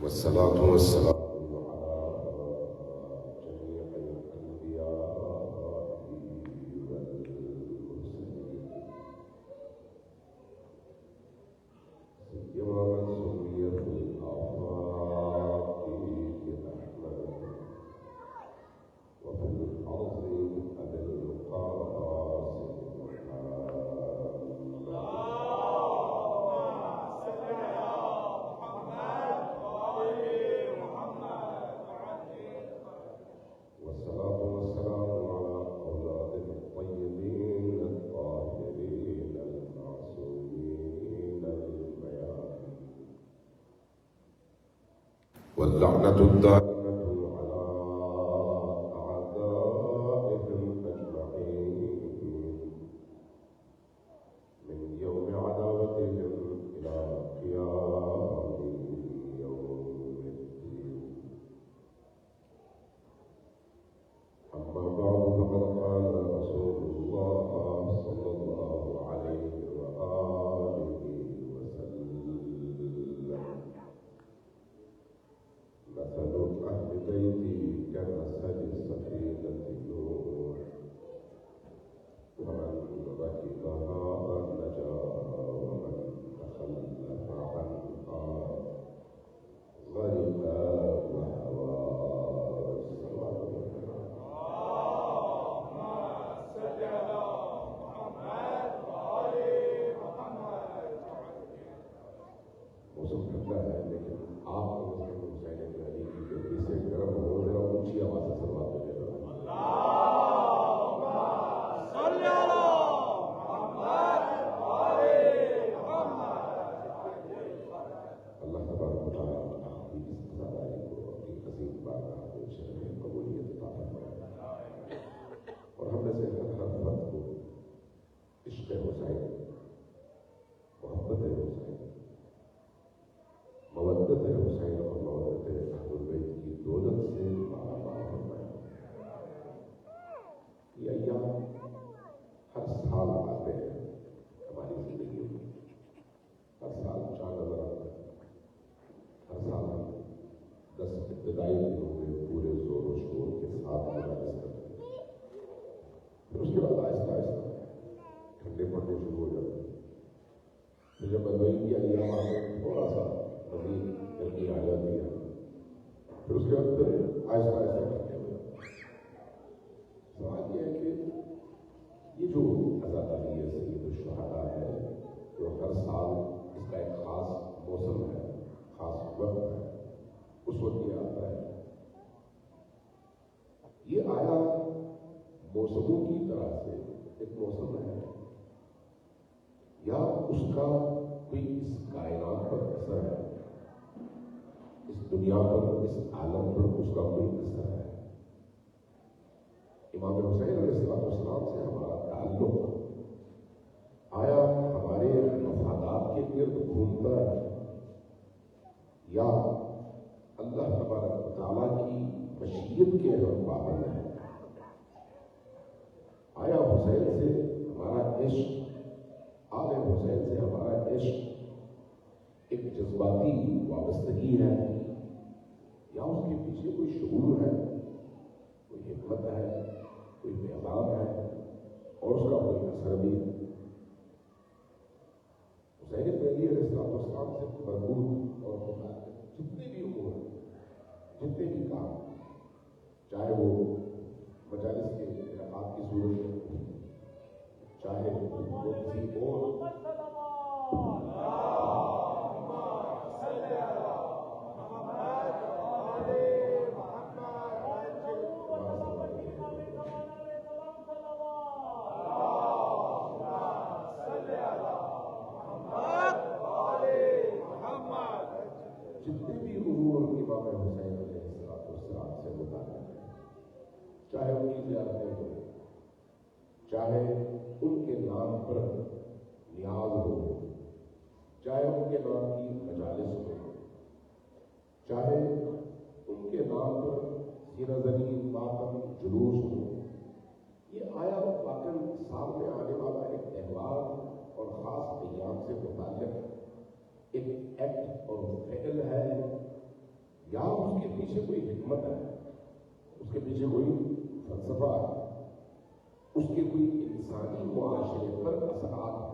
والصلاة والسلام على جميع الأنبياء والمرسلين سيما من سمي في الآفاق بأحمد وفي الأرض بالقاسم والصلاة والسلام على أولاده الطيبين الطاهرين المعصومين الميامين واللعنة الدائمة على أعدائهم أجمعين من يوم عداوتهم إلى قيام يوم الدين. أما بعد فقد قال رسول الله صلى الله عليه وآله وسلم: مثل أهل بيتي كمثل سفينة نوح فمن ركبها نجا ومن تخلف عنها غرق وهوى. موسم ٹھنڈا ہے لیکن آپ کو حسین ابن علی کی جلدی سے گرم ہو ذرا اونچی آواز سے سلوات کریں. اللہ تبارک و تعالیٰ آپ کی اس عزاداری کو اپنی عظیم بارگاہ میں شرف قبولیت عطا فرمائے اور ہم میں سے ہر فرد کو عشق حسین، محبت حسین، مودت حسین اور مودت اہل البیت کی دولت سے مالا مال فرمائے. یہ ایام ہر سال آتے ہیں ہماری زندگی میں، ہر سال چاند نظر آتا ہے، ہر سال ہم 10 ابتدائی دنوں میں پورے زور و شور کے ساتھ مجالس کرتے ہیں، پھر اس کے بعد آہستہ آہستہ ٹھنڈے پڑنے شروع ہو جاتے ہیں. پھر جب بدوئی کی ایام آتے ہیں تھوڑا سا مزید گرمی آ جاتی ہے، پھر اس کے بعد پھر آہستہ آہستہ ٹھنڈے ہو جاتے ہیں. سوال یہ ہے کہ یہ جو عزاداری ہے سید الشہداء ہے جو ہر سال اس کا ایک خاص موسم ہے، خاص وقت ہے، اس وقت یہ آتا ہے. یہ آیا موسموں کی طرح سے ایک موسم ہے یا اس کا کوئی اس کائنات پر اثر ہے، اس دنیا پر، اس عالم پر اس کا کوئی اثر ہے. امام حسین علیہ السلام سے ہمارا تعلق آیا ہمارے مفادات کے گرد گھومتا ہے یا اللہ تبارک و تعالیٰ کی مشیت کے ہم پابند ہیں؟ آیا حسین سے ہمارا عشق، آل حسین سے ہمارا عشق ایک جذباتی وابستگی ہے یا اس کے پیچھے کوئی شعور ہے، کوئی حکمت ہے، کوئی پیغام ہے اور اس کا کوئی اثر بھی ہے؟ حسین ابن علی علیہ السلام سے مربوط اور متعلق جتنے بھی امور ہیں، جتنے بھی کام، چاہے وہ مجالس کے انعقاد کی صورت میں، چاہے وہ کسی اور جتنے بھی امور امام حسین علیہ السلام سے متعلق ہیں، چاہے ان کی زیارتیں ہو، چاہے ان کے نام پر نیاز ہو، چاہے ان کے نام کی مجالس ہو، چاہے ان کے نام پر سینہ زنی، ماتم، جلوس ہو، یہ آیا واقعی سامنے آنے والا ایک تہوار اور خاص ایام سے متعلق ایک ایکٹ اور فعل ہے پیچھے کوئی حکمت ہے، اس کے پیچھے کوئی فلسفہ ہے، اس کے کوئی انسانی معاشرے پر اثرات ہیں۔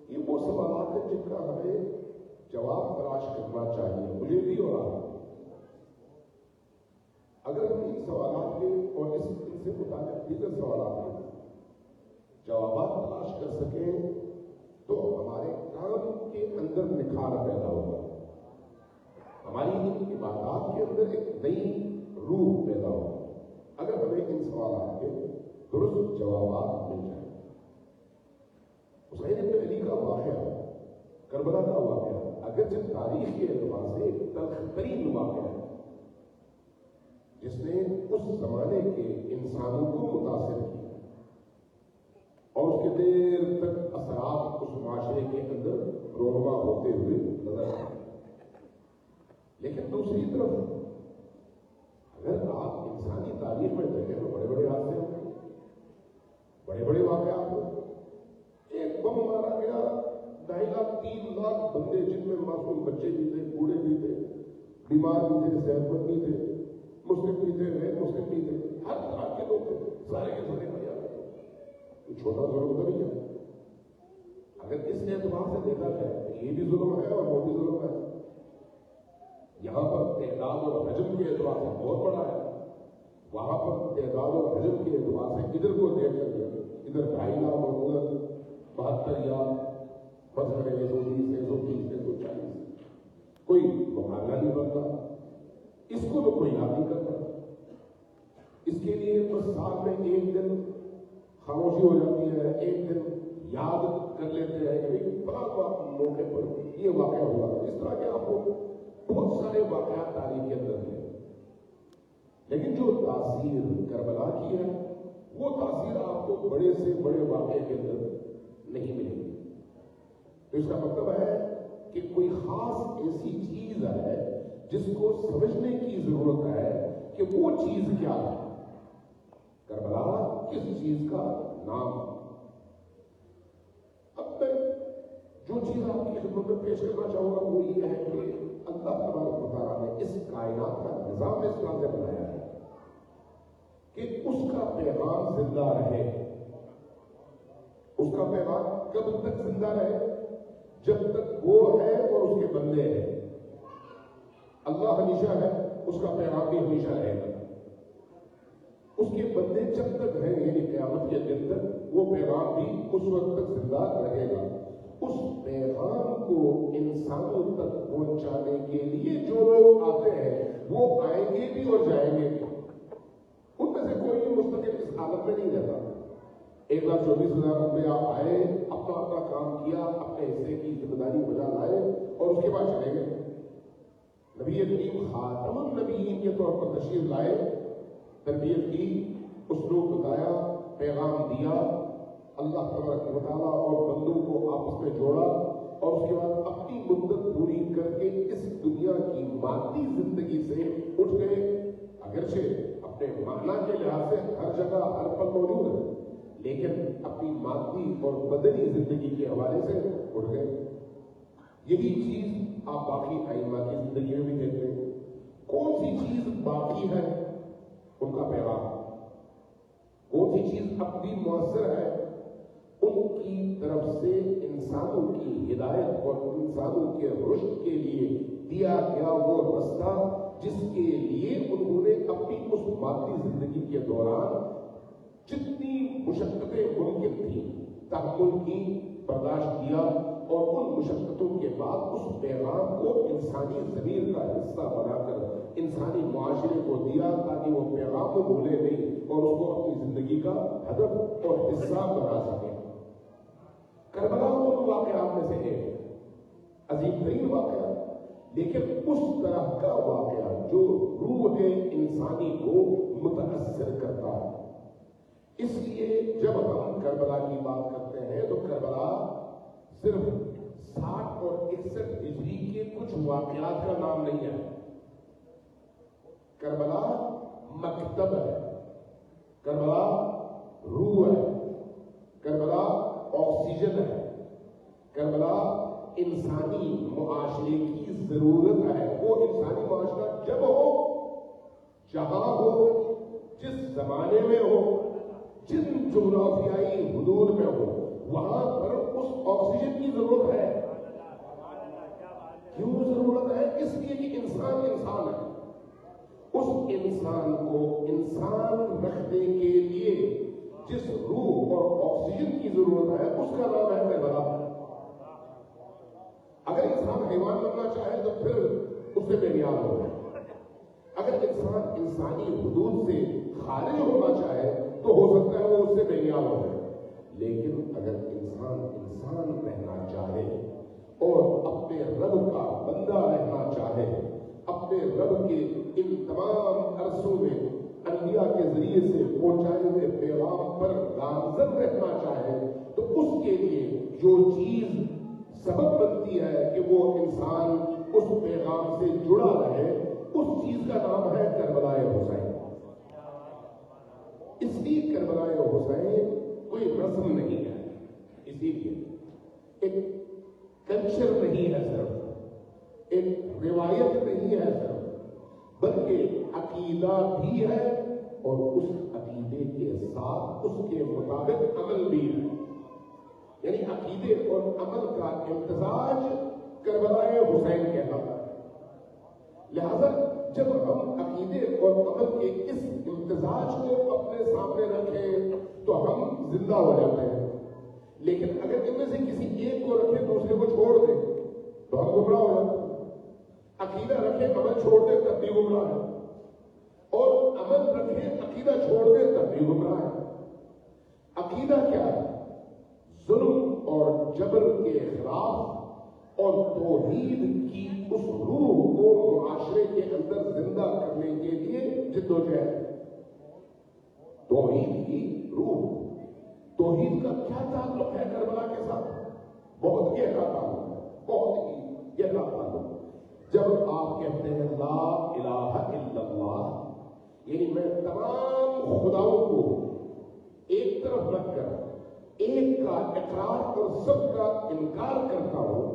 یہ وہ سوالات ہیں جن کا ہمیں جواب تلاش کرنا چاہیے، مجھے بھی اور آپ۔ اگر ہم ان سوالات کے اور ان سے متعلق دیگر سوالات کے جوابات تلاش کر سکیں تو ہمارے کام کے اندر نکھار پیدا ہوگا، ہماری ان عبادات کے اندر ایک نئی روح پیدا ہوگا اگر ہمیں ان سوالات کے درست جوابات مل جائیں۔ حسین بن علی کا واقعہ، کربلا کا واقعہ، اگرچہ تاریخ کے اعتبار سے ایک تلخ ترین واقعہ ہے جس نے اس زمانے کے انسانوں کو متاثر کیا اور اس کے دیر تک اثرات اس معاشرے کے اندر رونما ہوتے ہوئے نظر آئے، لیکن دوسری طرف اگر آپ انسانی تاریخ میں دیکھیں تو بڑے بڑے حادثے ہوتے ہیں، بڑے بڑے واقعات ہوتے ہیں۔ ایک بم مارا گیا، 2.5 لاکھ 3 لاکھ بندے، جن میں معصوم بچے بھی تھے، بوڑھے بھی تھے، بیمار بھی تھے، صحت مند بھی تھے، مسلم بھی تھے، غیر مسلم بھی تھے، ہر طرح کے لوگ تھے، سارے کے سارے بھائی آ گئے۔ تو چھوٹا ظلم تو نہیں ہے۔ اگر اس اعتبار سے دیکھا جائے تو یہ بھی ظلم ہے اور وہ بھی ظلم ہے۔ یہاں پر تعداد اور حجم کے اعتبار سے بہت بڑا ہے، وہاں پر تعداد اور حجم کے اعتبار سے ادھر کو دیکھ کر کے ادھر 2.5 لاکھ اور ادھر 72 یا 120 130 140 کوئی مقابلہ نہیں بنتا، اس کو تو کوئی یاد نہیں کرتا۔ اس کے لیے بس سال میں ایک دن خاموشی ہو جاتی ہے، ایک دن یاد کر لیتے ہیں کہ فلاں موقع پر یہ واقعہ ہوا۔ اس طرح کے آپ کو بہت سارے واقعات تاریخ کے اندر ہیں، لیکن جو تاثیر کربلا کی ہے وہ تاثیر آپ کو بڑے سے بڑے واقعے کے اندر نہیں ملے گی۔ تو اس کا مطلب ہے کہ کوئی خاص ایسی چیز ہے جس کو سمجھنے کی ضرورت ہے کہ وہ چیز کیا ہے، کربلا کس چیز کا نام۔ اب میں جو چیز آپ کی خدمت میں پیش کرنا چاہوں گا وہ یہ ہے کہ اللہ تبارک و تعالیٰ نے اس کائنات کا نظام اس طرح سے بنایا ہے کہ اس کا پیغام زندہ رہے۔ اس کا پیغام کب تک زندہ رہے؟ جب تک وہ ہے اور اس کے بندے ہیں۔ اللہ ہمیشہ ہے، اس کا پیغام بھی ہمیشہ رہے گا۔ اس کے بندے جب تک ہیں، یعنی قیامت کے دن تک، وہ پیغام بھی اس وقت تک زندہ رہے گا۔ اس پیغام کو انسانوں تک پہنچانے کے لیے جو لوگ آتے ہیں وہ آئیں گے بھی اور جائیں گے بھی۔ ان میں سے کوئی بھی مستقل اس حالت میں نہیں رہتا۔ 1,24,000 بندے آپ آئے، اپنا اپنا کام کیا، اپنے حصے کی ذمہ داری بجا لائے اور اس کے بعد چلے گئے۔ نبی کریم خاتم النبیین کے طور پر تشریف لائے، تربیت کی، اسلوب بتایا، پیغام دیا، اللہ تبارک و تعالیٰ اور بندوں کو آپس میں جوڑا اور اس کے بعد اپنی مدت پوری کر کے اس دنیا کی مادی زندگی سے اٹھ گئے۔ اگرچہ اپنے معنی کے لحاظ سے ہر جگہ ہر پل موجود ہے، لیکن اپنی مادی اور بدنی زندگی کے حوالے سے اٹھ گئے۔ یہی چیز آپ باقی ائمہ کی زندگی میں بھی دیکھتے ہیں۔ کون سی چیز باقی ہے؟ ان کا پیغام۔ کون سی چیز اب بھی مؤثر ہے؟ ان کی طرف سے انسانوں کی ہدایت اور انسانوں کے رشد کے لیے دیا گیا وہ رستہ جس کے لیے انہوں نے اپنی اس مادی زندگی کے دوران جتنی مشقتیں ممکن تھیں تحمل کی، برداشت کیا اور ان مشقتوں کے بعد اس پیغام کو انسانی ضمیر کا حصہ بنا کر انسانی معاشرے کو دیا تاکہ وہ پیغام کو بھولے نہیں اور اس کو اپنی زندگی کا ہدف اور حصہ بنا سکے۔ کربلا ان واقعات میں سے ایک عظیم ترین واقعہ، لیکن اس طرح کا واقعہ جو روح انسانی کو متاثر کرتا ہے۔ اس لیے جب ہم کربلا کی بات کرتے ہیں تو کربلا صرف 60 اور 61 ہجری کے کچھ واقعات کا نام نہیں ہے۔ کربلا مکتب ہے، کربلا روح ہے، کربلا آکسیجن ہے، کربلا انسانی معاشرے کی ضرورت ہے. وہ انسانی معاشرہ جب ہو، جہاں ہو، جس زمانے میں ہو، جن جغرافیائی حدود میں ہو، وہاں پر اس آکسیجن کی ضرورت ہے. کیوں ضرورت ہے؟ اس لیے کہ انسان انسان ہے. اس انسان کو انسان رکھنے کے لیے جس روح اور آکسیجن کی ضرورت ہے اس کا نام ہے کربلا. اگر انسان حیوان بننا چاہے تو پھر اس سے بے نیاز ہو. اگر انسان انسانی حدود سے خارج ہونا چاہے تو ہو سکتا ہے وہ اس سے بے نیاز ہو جائے. لیکن اگر انسان انسان رہنا چاہے اور اپنے رب کا بندہ رہنا چاہے، اپنے رب کے ان تمام عرصوں میں انبیاء کے ذریعے سے پہنچائے ہوئے پیغام پر گامزن رہنا چاہے، تو اس کے لیے جو چیز سبب بنتی ہے کہ وہ انسان اس پیغام سے جڑا رہے، اس چیز کا نام ہے کربلائے حسین. اس لیے کربلائے حسین کوئی رسم نہیں ہے، اسی لیے ایک کلچر نہیں ہے، صرف ایک روایت نہیں ہے صرف، بلکہ عقیدہ بھی ہے اور اس عقیدے کے ساتھ اس کے مطابق عمل بھی ہے. یعنی عقیدے اور عمل کا امتزاج کربلائے حسین کہلاتا ہے. لہذا جب ہم عقیدے اور عمل کے اس امتزاج کو اپنے سامنے رکھیں تو ہم زندہ ہو جاتے ہیں. لیکن اگر ان میں سے کسی ایک کو رکھیں دوسرے کو چھوڑ دیں تو ہم گمراہ ہو جاتے ہیں. عقیدہ رکھیں عمل چھوڑ دیں تب بھی گمراہ ہے، اور عمل رکھیں عقیدہ چھوڑ دیں تب بھی گمراہ ہے. عقیدہ کیا ہے؟ ظلم اور جبر کے خلاف اور توحید کی اس روح کو معاشرے کے اندر زندہ کرنے کے لیے جدوجہد. توحید کی روح. توحید کا کیا تعلق ہے کربلا کے ساتھ؟ بہت گہرا تعلق ہے، بہت ہی گہرا تعلق. جب آپ کہتے ہیں لا الہ الا اللہ، یعنی میں تمام خداؤں کو ایک طرف رکھ کر ایک کا اقرار اور سب کا انکار کرتا ہوں،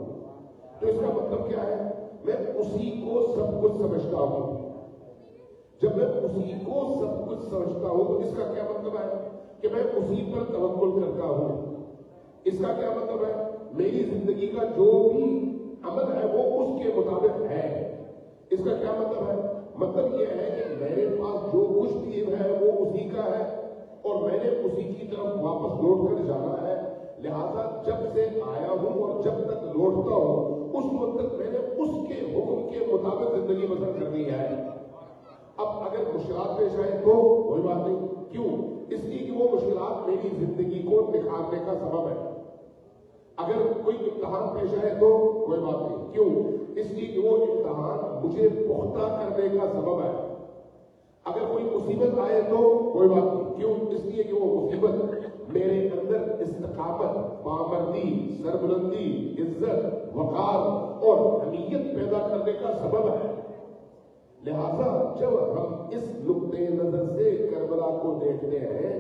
تو اس کا مطلب کیا ہے؟ میں اسی کو سب کچھ سمجھتا ہوں. جب میں اسی کو سب کچھ سمجھتا ہوں تو اس کا کیا مطلب ہے کہ میں اسی پر توکل کرتا ہوں. اس کا کیا مطلب ہے؟ میری زندگی کا جو بھی عمل ہے وہ اس کے مطابق ہے. اس کا کیا مطلب ہے؟ مطلب یہ ہے کہ میرے پاس جو کچھ بھی ہے وہ اسی کا ہے اور میں نے اسی کی طرف واپس لوٹ کر جانا ہے. لہذا جب سے آیا ہوں اور جب تک لوٹتا ہوں اس وقت تک میں نے اس کے حکم کے مطابق زندگی بسر کرنی ہے. اب اگر مشکلات پیش آئے تو کوئی بات نہیں. کیوں؟ اس لیے کہ وہ مشکلات میری زندگی کو نکھارنے کا سبب ہے. اگر کوئی امتحان پیش آئے تو کوئی بات نہیں. کیوں؟ اس لیے کہ وہ امتحان مجھے پختہ کرنے کا سبب ہے. اگر کوئی مصیبت آئے تو کوئی بات نہیں. کیوں؟ اس لیے کہ وہ مصیبت میرے اندر استقامت، پامردی، سربلندی، عزت، وقار اور حمیت پیدا کرنے کا سبب ہے. لہذا جب ہم اس نقطۂ نظر سے کربلا کو دیکھتے ہیں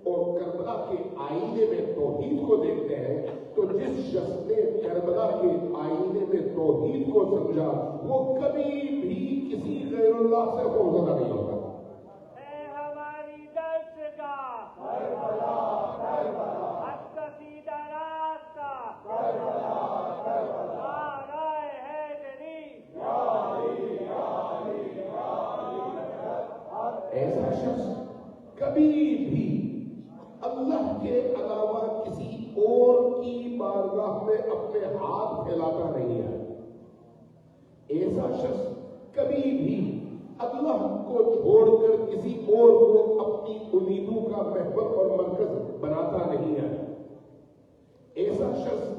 اور کربلا کے آئینے میں توحید کو دیکھتے ہیں تو جس شخص نے کربلا کے آئینے میں توحید کو سمجھا وہ کبھی بھی کسی غیر اللہ سے خوفزدہ نہیں ہوتا. ہماری درس کا حق کا سیدھا راستہ ایسا شخص کبھی بھی اللہ کے علاوہ کسی اور کی بارگاہ میں اپنے ہاتھ پھیلاتا نہیں ہے. ایسا شخص کبھی بھی اللہ کو چھوڑ کر کسی اور کو اپنی امیدوں کا محور اور مرکز بناتا نہیں ہے. ایسا شخص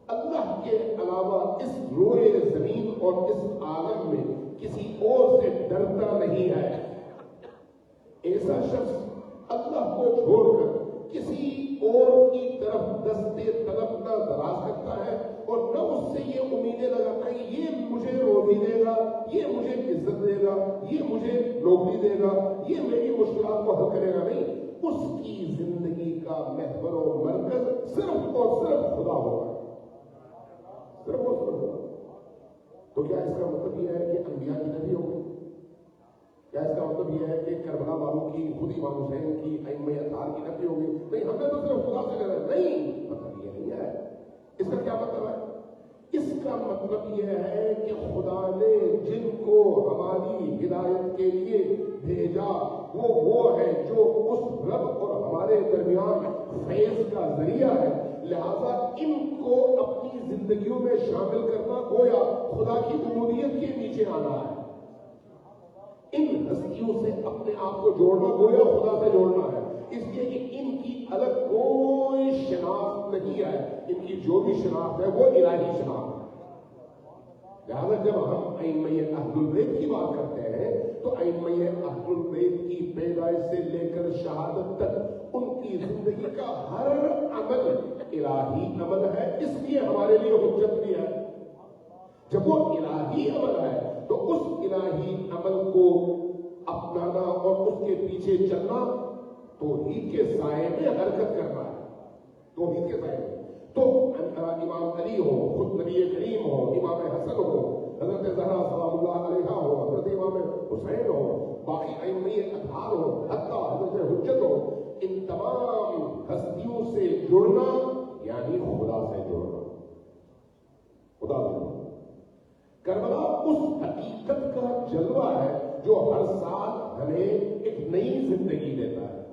اللہ کے علاوہ اس روئے زمین اور اس عالم میں کسی اور سے ڈرتا نہیں ہے. ایسا شخص اللہ کو چھوڑ کر کسی اور کی طرف دستے طلب نہ دراز کرتا ہے اور نہ اس سے یہ امیدیں لگاتا ہے یہ مجھے روزی دے گا، یہ مجھے عزت دے گا، یہ مجھے نوکری دے گا، یہ میری مشکلات کو حل کرے گا. نہیں، اس کی زندگی کا محور و مرکز صرف اور صرف خدا ہوگا. صرف وہ سمجھنا. تو کیا اس کا مطلب یہ ہے کہ انبیاء کی نفی ہو گئی؟ کیا اس کا مطلب یہ ہے کہ کربلا والوں کی خود امام حسین کی ائمہ اطہار کی نفی ہو گئی؟ نہیں، ہم نے تو صرف خدا سے لینا. نہیں، مطلب یہ نہیں ہے. اس کا کیا مطلب ہے؟ اس کا مطلب یہ ہے کہ خدا نے جن کو ہماری ہدایت کے لیے بھیجا وہ ہے جو اس رب اور ہمارے درمیان فیض کا ذریعہ ہے. لہذا ان کو اپنی زندگیوں میں شامل کرنا گویا خدا کی عبودیت کے نیچے آنا ہے. ان ہستیوں سے اپنے آپ کو جوڑنا گویا خدا سے جوڑنا ہے. اس لیے کہ ان کی الگ کوئی شناخت نہیں ہے. ان کی جو بھی شناخت ہے وہ الہی شناخت ہے. لہٰذا جب ہم ائمہ اہل البیت کی بات کرتے ہیں تو ائمہ اہل البیت کی پیدائش سے لے کر شہادت تک ان کی زندگی کا ہر عمل الہی عمل ہے. اس لیے ہمارے لیے حجت بھی ہے. جب وہ الہی عمل ہے تو اس الہی عمل کو اپنانا اور اس کے پیچھے چلنا توحید کے سائے میں حرکت کرنا ہے. توحید کے سائے میں تو امام علی ہو، خود نبی کریم ہو، امام حسن ہو، حضرت زہرا سلام اللہ علیہا ہو، حضرت امام حسین ہو، باقی ائمہ اطہار ہو، حتیٰ حضرت حجت ہو، ان تمام ہستیوں سے جڑنا یعنی خدا سے جڑنا. خدا سے جڑنا. کربلا اس حقیقت کا جلوہ ہے جو ہر سال ہمیں ایک نئی زندگی دیتا ہے.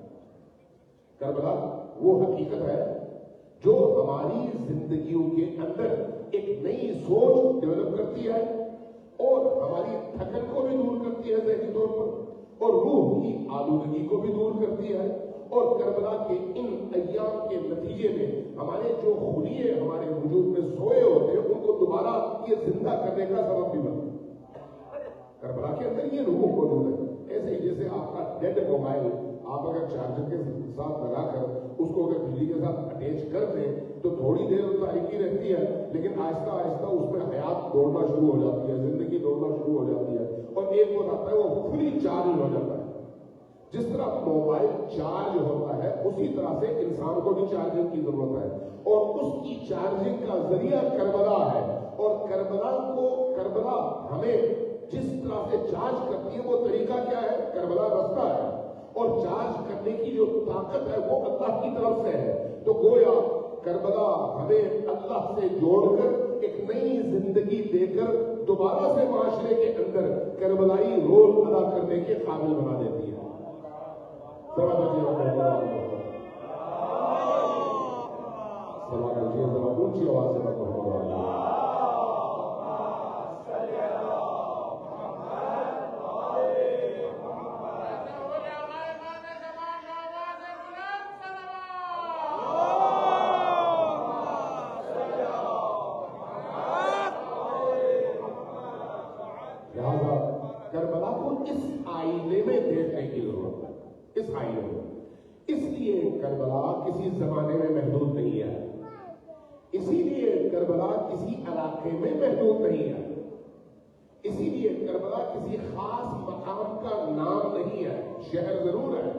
کربلا وہ حقیقت ہے جو ہماری زندگیوں کے اندر ایک نئی سوچ ڈیولپ کرتی ہے اور ہماری تھکن کو بھی دور کرتی ہے ذہنی طور پر، اور روح کی آلودگی کو بھی دور کرتی ہے. اور کربلا کے ان ایام کے نتیجے میں ہمارے جو خلیے ہمارے وجود میں سوئے ہوتے ہیں ان کو دوبارہ یہ زندہ کرنے کا سبب بھی بنتا ہے. کربلا کے اندر یہ روح موجود ہے. ایسے ہی جیسے آپ کا ڈیڈ موبائل آپ اگر چارجر کے ساتھ لگا کر اس کو اگر بجلی کے ساتھ اٹیچ کر دیں تو تھوڑی دیر تاریخی رہتی ہے، لیکن آہستہ آہستہ اس میں حیات دوڑنا شروع ہو جاتی ہے، زندگی دوڑنا شروع ہو جاتی ہے اور ایک وقت آتا ہے وہ فلی چارج ہو جاتا ہے. جس طرح موبائل چارج ہوتا ہے اسی طرح سے انسان کو بھی چارجنگ کی ضرورت ہے اور اس کی چارجنگ کا ذریعہ کربلا ہے. اور کربلا ہمیں جس طرح سے چارج کرتی ہے وہ طریقہ کیا ہے؟ کربلا رستہ ہے. اور چارج کرنے کی جو طاقت ہے وہ اللہ کی طرف سے ہے. تو گویا کربلا ہمیں اللہ سے جوڑ کر ایک نئی زندگی دے کر دوبارہ سے معاشرے کے اندر کربلائی رول ادا کرنے کے قابل بنا دیتی ہے. ذرا اونچی آواز سے کربلا کو اس آئینے میں دیکھنے کی ضرورت ہے. اس آئینے میں اس لیے کربلا کسی زمانے میں محدود نہیں ہے. اسی لیے کربلا کسی علاقے میں محدود نہیں ہے. اسی لیے کربلا کسی خاص مقام کا نام نہیں ہے. شہر ضرور ہے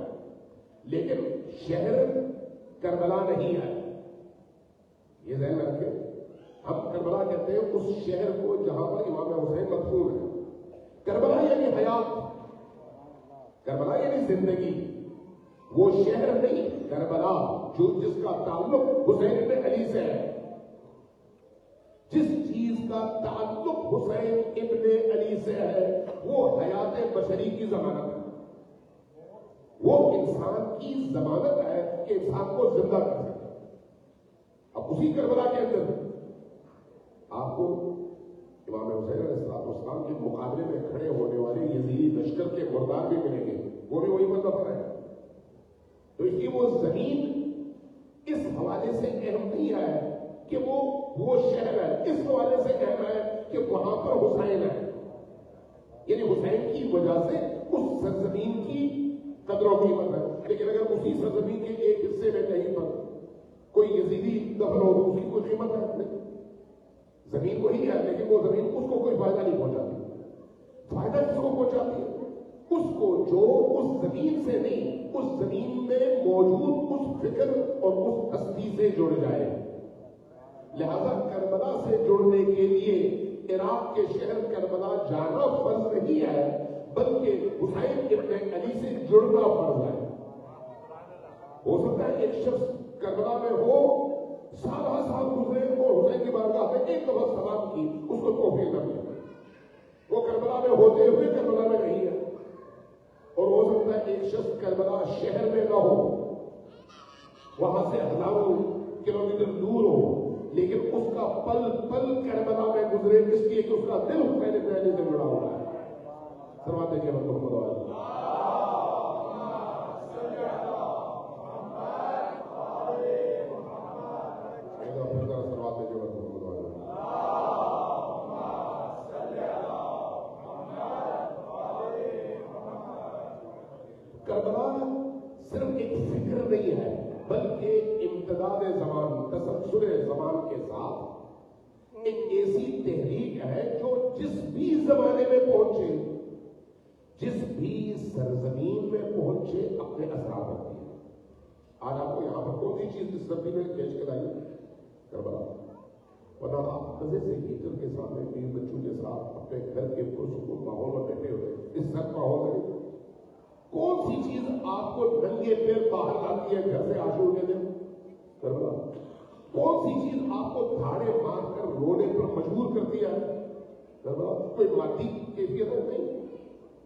لیکن شہر کربلا نہیں ہے. یہ ذہن رکھیں. ہم کربلا کہتے ہیں اس شہر کو جہاں پر امام حسین مدفون ہے. کربلا یعنی حیات، کربلا یعنی زندگی. وہ شہر نہیں کربلا جس کا تعلق حسین ابن علی سے ہے. جس چیز کا تعلق حسین ابن علی سے ہے وہ حیات بشری کی ضمانت ہے. وہ انسان کی ضمانت ہے کہ انسان کو زندہ کر سکے. اب اسی کربلا کے اندر آپ کو امام حسین علیہ السلام کے مقابلے میں کھڑے ہونے والے یزیدی لشکر کے مردار بھی ملیں گے. وہ بھی وہی مطلب ہے. تو اس کی وہ زمین اس حوالے سے اہم نہیں ہے کہ وہ شہر ہے. اس حوالے سے اہم ہے کہ وہاں پر حسین ہے. یعنی حسین کی وجہ سے اس سرزمین کی قدر و قیمت ہے. لیکن اگر اسی سرزمین کے ایک حصے میں کہیں پر کوئی یزیدی دفن ہو تو اس کی کوئی قیمت ہے نہیں. زمین وہی ہے لیکن وہ زمین اس کو کوئی فائدہ نہیں پہنچاتی. فائدہ کس کو پہنچاتی ہے؟ اس کو جو اس زمین سے نہیں اس زمین میں موجود اس فکر اور اس ہستی سے جڑ جائے. لہذا کربلا سے جڑنے ہونے کے لیے عراق کے شہر کربلا جانا فرض نہیں ہے، بلکہ حسین ابن علی سے جڑنا فرض ہے۔ ہو سکتا ہے ایک شخص کربلا میں ہو، سالہ سال گزرے اور حسین کی بارگاہ میں ایک دفعہ سلام کی، اس کو توفیق نہ ملے، وہ کربلا میں ہوتے ہوئے کربلا میں نہیں ہے۔ اور ہو سکتا ہے ایک شخص کربلا شہر میں نہ ہو، وہاں سے ہزاروں کلومیٹر دور ہو، لیکن اس کا پل پل کربلا میں گزرے، اس لیے کہ اس کا دل حسین ابن علی سے جڑا ہوا ہے۔ سلوات دیجیے محمد علی۔ کربلا صرف ایک فکر نہیں ہے، بلکہ امتداد زمان، تسلسل زمان کے ساتھ ایک ایسی تحریک ہے جو جس بھی زمانے میں پہنچے، جس بھی سرزمین میں پہنچے، اپنے اثرات رکھتی ہے۔ آج آپ کو یہاں پر کون سی چیز اس زمین میں پیش کرائی؟ کربلا۔ ورنہ آپ مزے سے ہیٹر کے سامنے بیوی بچوں کے ساتھ اپنے گھر کے پرسکون ماحول میں بیٹھے ہوئے، اس سخت ماحول میں کون سی چیز آپ کو ننگے پیر باہر لاتی ہے گھر سے عاشور کے دن؟ کربلا۔ کون سی چیز آپ کو دھاڑے مار کر رونے پر مجبور کرتی ہے؟ کربلا۔ کوئی مادی کیفیت نہیں،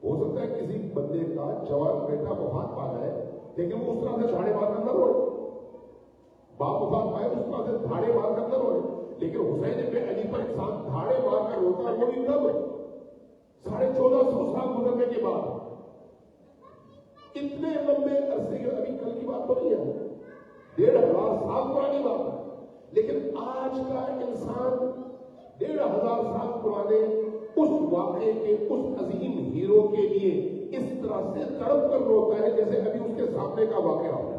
ہو سکتا ہے کسی بندے کا جوان بیٹا وفات پا جائے، لیکن وہ اس طرح سے دھاڑے مار کر نہ روئے، باپ وفات پائے اس طرح سے دھاڑے مار کر نہ روئے، لیکن حسین ابن علی پر انسان دھاڑے مار کر روتا ہے، وہ بھی کب؟ 1450 سال گزرنے کے بعد۔ اتنے لمبے عرصے کے، ابھی کل کی بات تو نہیں ہے، 1500 سال پرانی بات ہے، لیکن آج کا انسان 1500 سال پرانے اس واقعے کے، اس عظیم ہیرو کے لیے اس طرح سے تڑپ کر روتا ہے جیسے ابھی اس کے سامنے کا واقعہ ہو۔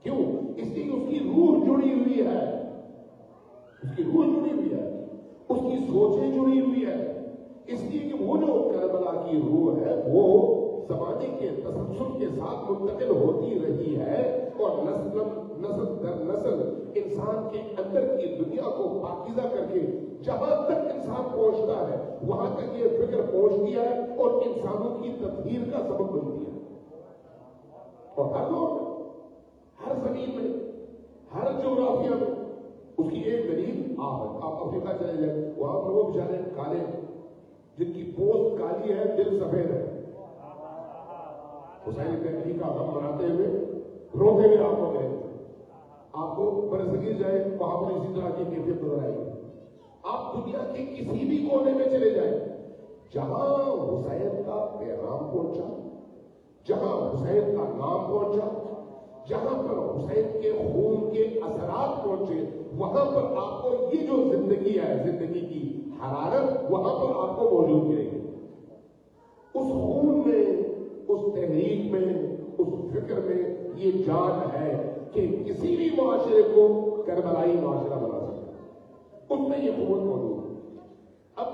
کیوں؟ اس لیے کہ اس کی روح جڑی ہوئی ہے، اس کی روح جڑی ہوئی ہے، اس کی سوچیں جڑی ہوئی ہے، اس لیے کہ وہ جو کربلا کی روح ہے وہ زمانے کے تسلسل کے ساتھ منتقل ہوتی رہی ہے، اور نسل در نسل انسان کے اندر کی دنیا کو پاکیزہ کر کے جہاں تک انسان پہنچتا ہے وہاں تک یہ فکر پہنچتی ہے اور انسانوں کی تطہیر کا سبب بنتی ہے۔ اور ہر لوگ، ہر زمین میں، ہر جغرافیہ میں اس کی ایک دلیل آپ افریقہ چلے جائیں، وہاں پر وہ بیچارے کالے، جن کی پوست کالی ہے، دل سفید ہے، حسین ابن علی کا غم مناتے ہوئے روتے ہوئے آپ کو گئے۔ آپ کو برصغیر جائے، وہاں پر اسی طرح کی کیفیت نظر آئے گی۔ آپ دنیا کے کسی بھی کونے میں چلے جائیں، جہاں حسین کا پیغام پہنچا، جہاں حسین کا نام پہنچا، جہاں پر حسین کے خون کے اثرات پہنچے، وہاں پر آپ کو یہ جو زندگی ہے، زندگی کی حرارت وہاں پر آپ کو موجود ملے گی۔ اس خون میں، اس تحریک میں، اس فکر میں یہ جان ہے کہ کسی بھی معاشرے کو کربلائی معاشرہ بنا سکتا ہے، اس میں یہ قوت موجود ہے۔ اب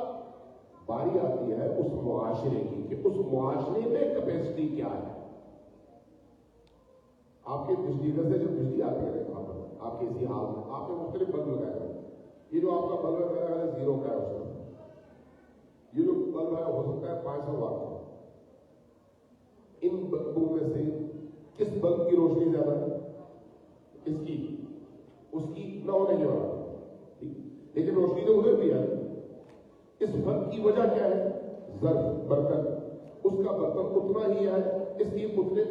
باری آتی ہے اس معاشرے کی کہ اس معاشرے میں کیپیسٹی کیا ہے۔ آپ کے بجلی گھر سے جو بجلی آتی ہے وہاں پر آپ کے اسی حال میں آپ نے مختلف بلب لگائے ہیں، یہ جو آپ کا بلب ہے میرا ہے 0 کا ہے، اس کا یہ جو بلب ہے ہو سکتا ہے 500 واٹ کا۔ ان بلبوں میں سے کس بلب کی روشنی زیادہ ہے؟ اس کی، اس کی نہ ہونے کے بعد، لیکن روشنی تو ادھر بھی ہے۔ اس فرق کی وجہ کیا ہے؟ ظرف، برتن، اس کا برتن اتنا ہی ہے، اس لیے اس نے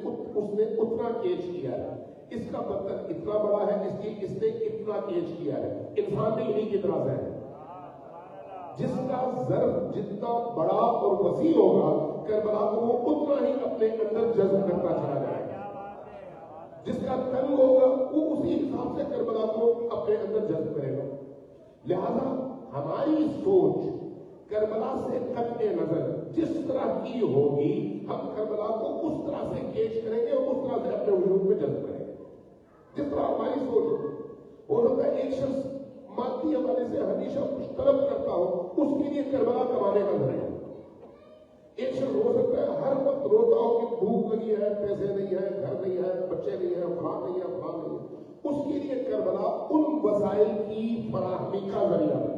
اتنا کیچ کیا ہے، اس کا برتن اتنا بڑا ہے، اس لیے اس نے اتنا کیچ کیا ہے۔ انسان بھی انہیں کی طرح سے ہے، جس کا ظرف جتنا بڑا اور وسیع ہوگا کربلا کو وہ اتنا ہی اپنے اندر جذب کرتا چلا جائے گا، جس کا تنگ ہوگا وہ اسی حساب سے کربلا کو اپنے اندر جذب کرے گا۔ لہذا ہماری سوچ کربلا سے قطع نظر جس طرح کی ہوگی، ہم کربلا کو اس طرح سے کیچ کریں گے اور اس طرح سے اپنے وجود میں جذب کریں گے جس طرح ہماری سوچ ہوگی۔ ہو سکتا ہے ایک شخص مادی حوالے سے ہمیشہ کچھ طلب کرتا ہو، اس کے لیے کربلا کمانے کا ذریعہ۔ ایک شخص ہو سکتا ہے ہر وقت روتا ہو کہ بھوک لگی ہے، پیسے نہیں ہے، گھر نہیں ہے، بچے نہیں ہیں، فلاں نہیں ہے، فلاں نہیں ہے، اس کے لیے کربلا ان وسائل کی فراہمی کا ذریعہ ہے۔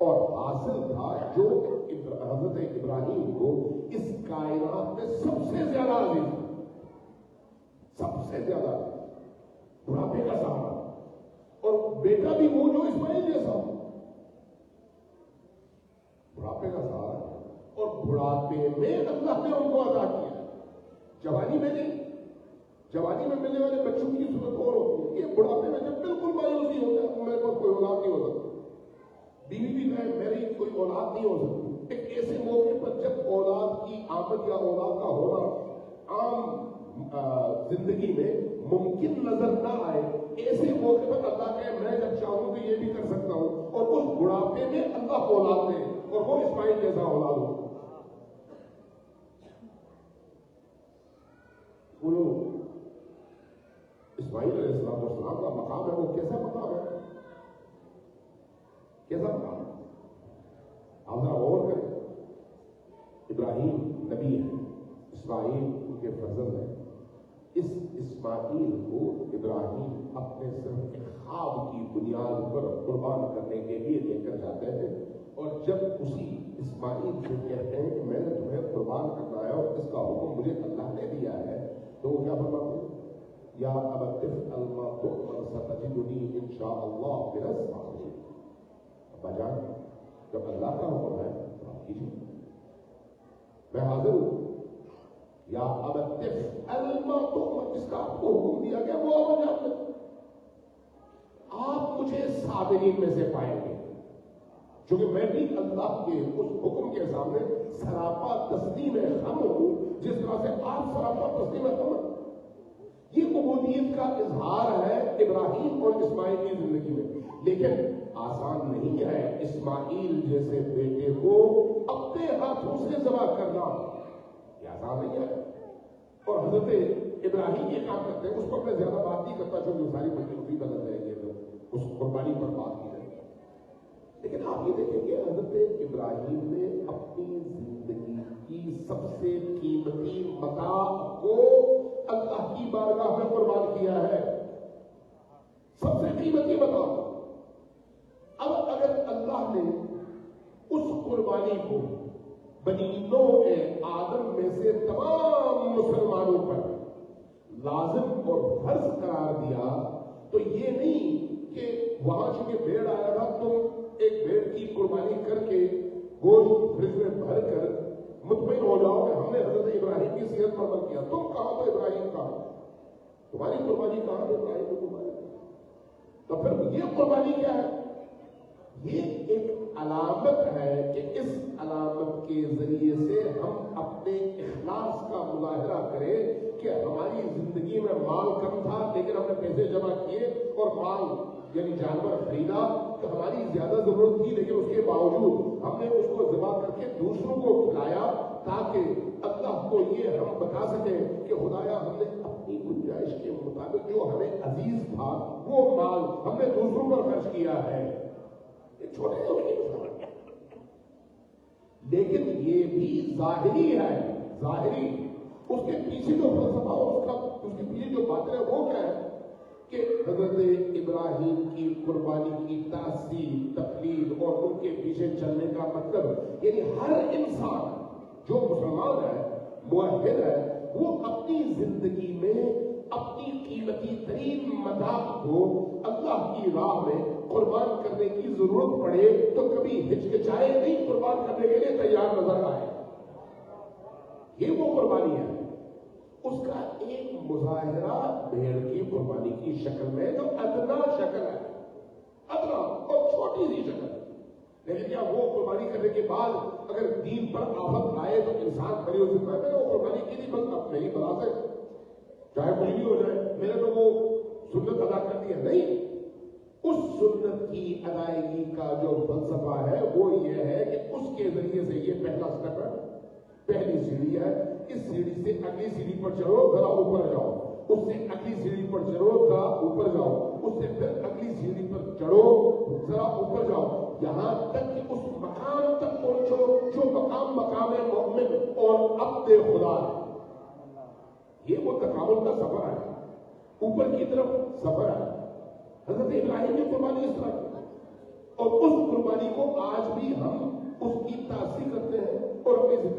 اور حاصل تھا جو حضرت ابراہیم کو اس کائنات میں سب سے زیادہ عزیز تھا، سب سے زیادہ بڑھاپے کا سہارا، اور بیٹا بھی وہ جو اسماعیل جیسا ہو، بڑھاپے کا سہارا، اور بڑھاپے میں اللہ نے ان کو عطا کیا، جوانی میں نہیں۔ جوانی میں ملنے والے بچوں کی صورت اور ہوتی ہے، یہ بڑھاپے میں جب بالکل مایوسی ہوتا ہے، میرے پاس کوئی اولاد نہیں ہو سکتا، بیوی بھی کہے میری کوئی اولاد نہیں ہو سکتی، ایک ایسے موقع پر جب اولاد کی آمد یا اولاد کا ہونا عام زندگی میں ممکن نظر نہ آئے، ایسے موقع پر اللہ کہے میں جب چاہوں تو یہ بھی کر سکتا ہوں، اور اس بڑھاپے میں اللہ اولاد دے اور وہ اسماعیل جیسا اولاد ہو۔ بولو اسماعیل علیہ السلام کا مقام ہے، وہ کیسا مقام ہے، کیسا مقام ہے؟ آپ ذرا غور کریں، ابراہیم نبی ہے، اسماعیل ان کے فرزند ہے، اس اسماعیل کو ابراہیم اپنے صرف ایک خواب کی بنیاد پر قربان کرنے کے لیے لے کر جاتے ہیں، اور جب اسی اسماعیل سے کہتے ہیں کہ میں نے تمہیں قربان کرنا ہے اور اس کا حکم مجھے اللہ نے دیا ہے، تو وہ کیا فرماتے ہیں؟ یا ابت افعل ما تؤمر ستجدنی انشاءاللہ من الصابرین۔ ابا جان جب اللہ کا حکم ہے تو آپ کیجیے، میں حاضر ہوں۔ یا ابت افعل ما تؤمر، جس کا آپ کو حکم دیا گیا وہ آپ جانتے ہیں، آپ مجھے صابرین میں سے پائیں گے، چونکہ میں بھی اللہ کے اس حکم کے سامنے سراپا تسلیم خم ہوں، جس طرح سے آپ سراپا تسلیم خم ہیں۔ یہ عبودیت کا اظہار ہے ابراہیم اور اسماعیل کی زندگی میں، لیکن آسان نہیں ہے اسماعیل جیسے بیٹے کو اپنے ہاتھوں سے ذبح کرنا، یہ آسان نہیں ہے، اور حضرت ابراہیم یہ کام کرتے ہیں۔ اس پر میں زیادہ بات نہیں کرتا چونکہ ساری باتیں بدل رہے گی، اس قربانی پر بات کی جائے گی، لیکن آپ یہ دیکھیں کہ حضرت ابراہیم نے اپنی زندگی کی سب سے قیمتی متاع کو اللہ کی بارگاہ میں قربان کیا ہے، سب سے قیمتی متاع۔ اب اگر اللہ نے اس قربانی کو بنی نوع آدم میں سے تمام مسلمانوں پر لازم اور فرض قرار دیا، تو یہ نہیں کہ وہاں چونکہ بھیڑ آیا تھا تم ایک بھیڑ کی قربانی کر کے گوشت فریج میں بھر کر مطمئن ہو جاؤ کہ ہم نے حضرت ابراہیم کی سیرت پر عمل کیا، تم کہاں تو ابراہیم کہاں، تمہاری قربانی کہاں تو ابراہیم کو تمہاری، تو پھر یہ قربانی کیا ہے؟ یہ ایک علامت ہے کہ اس علامت کے ذریعے سے ہم اپنے اخلاص کا مظاہرہ کریں کہ ہماری زندگی میں مال کم تھا لیکن ہم نے پیسے جمع کیے اور مال یعنی جانور خریدا، تو ہماری زیادہ ضرورت تھی لیکن اس کے باوجود ہم نے اس کو ذبح کر کے دوسروں کو کھلایا، تاکہ اللہ کو یہ ہم بتا سکیں کہ خدایا ہم نے اپنی گنجائش کے مطابق جو ہمیں عزیز تھا وہ مال ہم نے دوسروں پر خرچ کیا ہے۔ یہ چھوٹے چھوٹے لیکن یہ بھی ظاہری ہے، ظاہری، اس کے پیچھے جو فلسفہ اس کے پیچھے جو باتیں ہیں وہ کیا ہے کہ حضرت ابراہیم کی قربانی کی تاثیر، تقلید اور ان کے پیچھے چلنے کا مطلب یعنی ہر انسان جو مسلمان ہے، موحد ہے، وہ اپنی زندگی میں اپنی قیمتی ترین متاع کو اللہ کی راہ میں قربان کرنے کی ضرورت پڑے تو کبھی ہچکچائے نہیں، قربان کرنے کے لیے تیار نظر آئے۔ یہ وہ قربانی ہے، اس کا ایک مظاہرہ بھیڑ کی قربانی کی شکل میں جو ادنا شکل ہے، ادنا اور چھوٹی سی شکل ہے، لیکن کیا وہ قربانی کرنے کے بعد اگر دین پر آفت آئے تو انسان کھڑی ہو سکتا ہے؟ میں نے وہ قربانی کی تھی، بس اب نہیں بنا سکتے، چاہے کچھ بھی ہو جائے، میں نے تو وہ سنت ادا کر دی ہے۔ نہیں، اس سنت کی ادائیگی کا جو فلسفہ ہے وہ یہ ہے کہ اس کے ذریعے سے یہ پہلا سٹیپ ہے، پہلی سیڑھی ہے، اس سیڑھی سے اگلی سیڑھی پر چڑھو، ذرا اوپر جاؤ، اس سے اگلی سیڑھی پر چڑھو، ذرا اوپر جاؤ، اس سے پھر اگلی سیڑھی پر چڑھو، ذرا اوپر جاؤ، یہاں تک کہ اس مقام تک پہنچو جو مقام مقام مومن اور عبد خدا ہے۔ یہ وہ تکامل کا سفر ہے، اوپر کی طرف سفر ہے۔ حضرت ابراہیم کی قربانی اس طرح کی، اور اس قربانی کو آج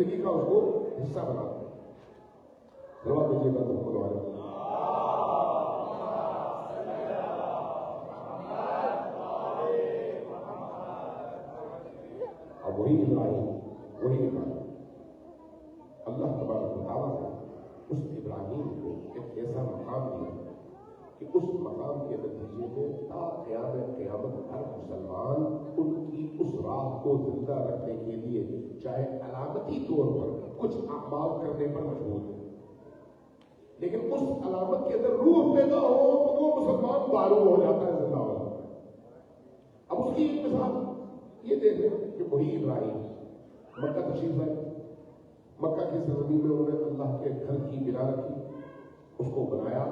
زندگی کا اس کو حصہ بناتے ہیں. جواب دیجیے گا محمد والے. اب وہی ابراہیم اللہ تبارک و تعالیٰ نے اس ابراہیم کو ایک ایسا مقام دیا کہ اس مقام کے نتیجے میں تا قیامت ہر مسلمان ان کی اس راہ کو زندہ رکھنے کے لیے چاہے علامتی طور پر کچھ اعمال کرنے پر مجبور ہے، لیکن اس علامت کے اندر روح پیدا ہو تو وہ مسلمان معلوم ہو جاتا ہے زندہ ہو. اب اس کی ایک مثال یہ دیکھیں کہ وہی ابراہیم مکہ تشریف لائے. مکہ کی سرزمین میں انہوں نے اللہ کے گھر کی بنا رکھی، اس کو بنایا،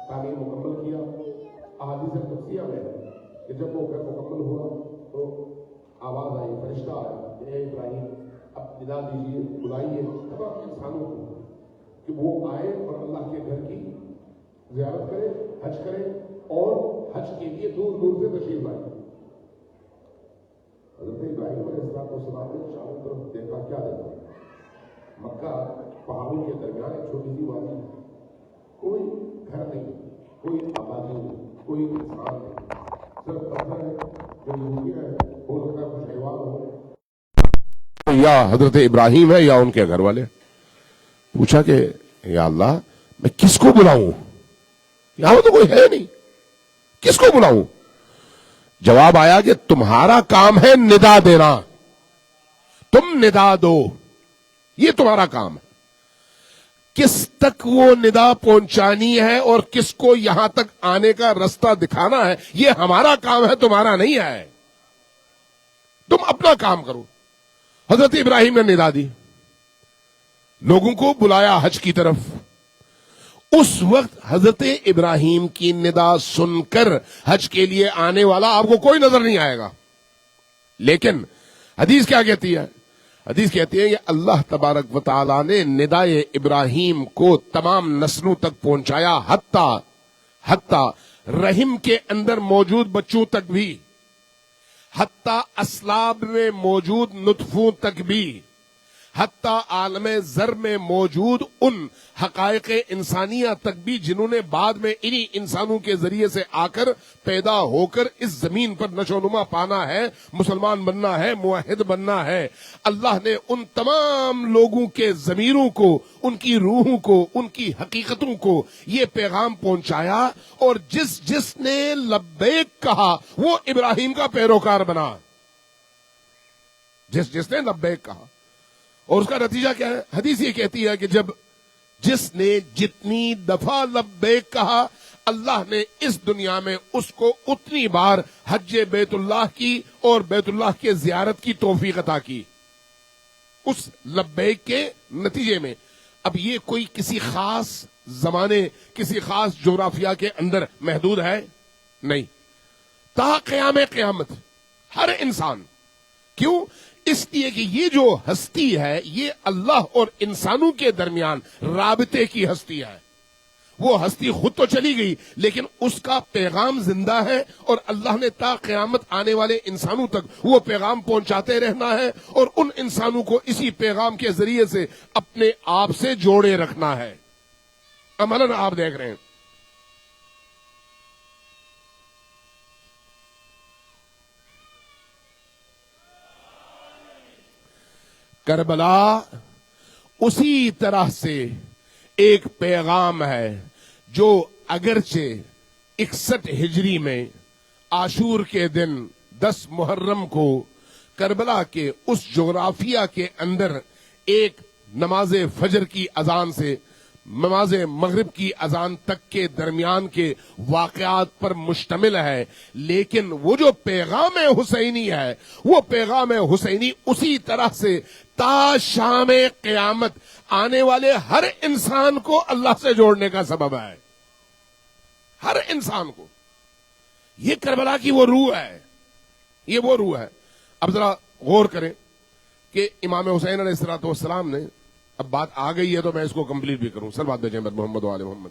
تعمیر مکمل کیا. احادیث قدسیہ میں کہ جب وہ گھر مکمل ہوا تو آواز آئی، فرشتہ آیا، اے ابراہیم اب ندا دیجیے، بلائیے تمام انسانوں کو کہ وہ آئے اور اللہ کے گھر کی زیارت کرے، حج کرے، اور حج کے لیے دور دور سے تشریف لائے. حضرت ابراہیم علیہ السلام نے چاروں طرف دیکھا، کیا دیکھا؟ مکہ پہاڑوں کے درمیان ایک چھوٹی سی وادی، کوئی گھر نہیں، کوئی آبادی نہیں، کوئی انسان نہیں، صرف پتھر ہے جو یہودی ہے، ہو سکتا ہے کچھ حیوان ہو، یا حضرت ابراہیم ہے یا ان کے گھر والے. پوچھا کہ یا اللہ میں کس کو بلاؤں؟ یہاں تو کوئی ہے نہیں، کس کو بلاؤں؟ جواب آیا کہ تمہارا کام ہے ندا دینا، تم ندا دو، یہ تمہارا کام ہے. کس تک وہ ندا پہنچانی ہے اور کس کو یہاں تک آنے کا رستہ دکھانا ہے، یہ ہمارا کام ہے، تمہارا نہیں ہے. تم اپنا کام کرو. حضرت ابراہیم نے ندا دی، لوگوں کو بلایا حج کی طرف. اس وقت حضرت ابراہیم کی ندا سن کر حج کے لیے آنے والا آپ کو کوئی نظر نہیں آئے گا. لیکن حدیث کیا کہتی ہے؟ حدیث کہتی ہے کہ اللہ تبارک و تعالیٰ نے ندائے ابراہیم کو تمام نسلوں تک پہنچایا، حتی رحم کے اندر موجود بچوں تک بھی، حتی اسلاب میں موجود نطفوں تک بھی، حتی عالم ذر میں موجود ان حقائق انسانیہ تک بھی جنہوں نے بعد میں انہی انسانوں کے ذریعے سے آ کر پیدا ہو کر اس زمین پر نشو و نما پانا ہے، مسلمان بننا ہے، موحد بننا ہے. اللہ نے ان تمام لوگوں کے ضمیروں کو، ان کی روحوں کو، ان کی حقیقتوں کو یہ پیغام پہنچایا، اور جس نے لبیک کہا وہ ابراہیم کا پیروکار بنا. جس نے لبیک کہا، اور اس کا نتیجہ کیا ہے؟ حدیث یہ کہتی ہے کہ جس نے جتنی دفعہ لبیک کہا، اللہ نے اس دنیا میں اس کو اتنی بار حج بیت اللہ کی اور بیت اللہ کے زیارت کی توفیق عطا کی اس لبیک کے نتیجے میں. اب یہ کوئی کسی خاص زمانے، کسی خاص جغرافیہ کے اندر محدود ہے؟ نہیں، تا قیام قیامت ہر انسان. کیوں؟ اس لیے کہ یہ جو ہستی ہے یہ اللہ اور انسانوں کے درمیان رابطے کی ہستی ہے. وہ ہستی خود تو چلی گئی لیکن اس کا پیغام زندہ ہے، اور اللہ نے تا قیامت آنے والے انسانوں تک وہ پیغام پہنچاتے رہنا ہے، اور ان انسانوں کو اسی پیغام کے ذریعے سے اپنے آپ سے جوڑے رکھنا ہے. عملاً آپ دیکھ رہے ہیں کربلا اسی طرح سے ایک پیغام ہے جو اگرچہ 61 ہجری میں عاشور کے دن 10 محرم کو کربلا کے اس جغرافیہ کے اندر ایک نماز فجر کی اذان سے نماز مغرب کی اذان تک کے درمیان کے واقعات پر مشتمل ہے، لیکن وہ جو پیغام حسینی ہے وہ پیغام حسینی اسی طرح سے تا شام قیامت آنے والے ہر انسان کو اللہ سے جوڑنے کا سبب ہے. ہر انسان کو. یہ کربلا کی وہ روح ہے، یہ وہ روح ہے. اب ذرا غور کریں کہ امام حسین علیہ السلام نے، اب بات آ گئی ہے تو میں اس کو کمپلیٹ بھی کروں. سر بات بھیجیں محمد و آل محمد.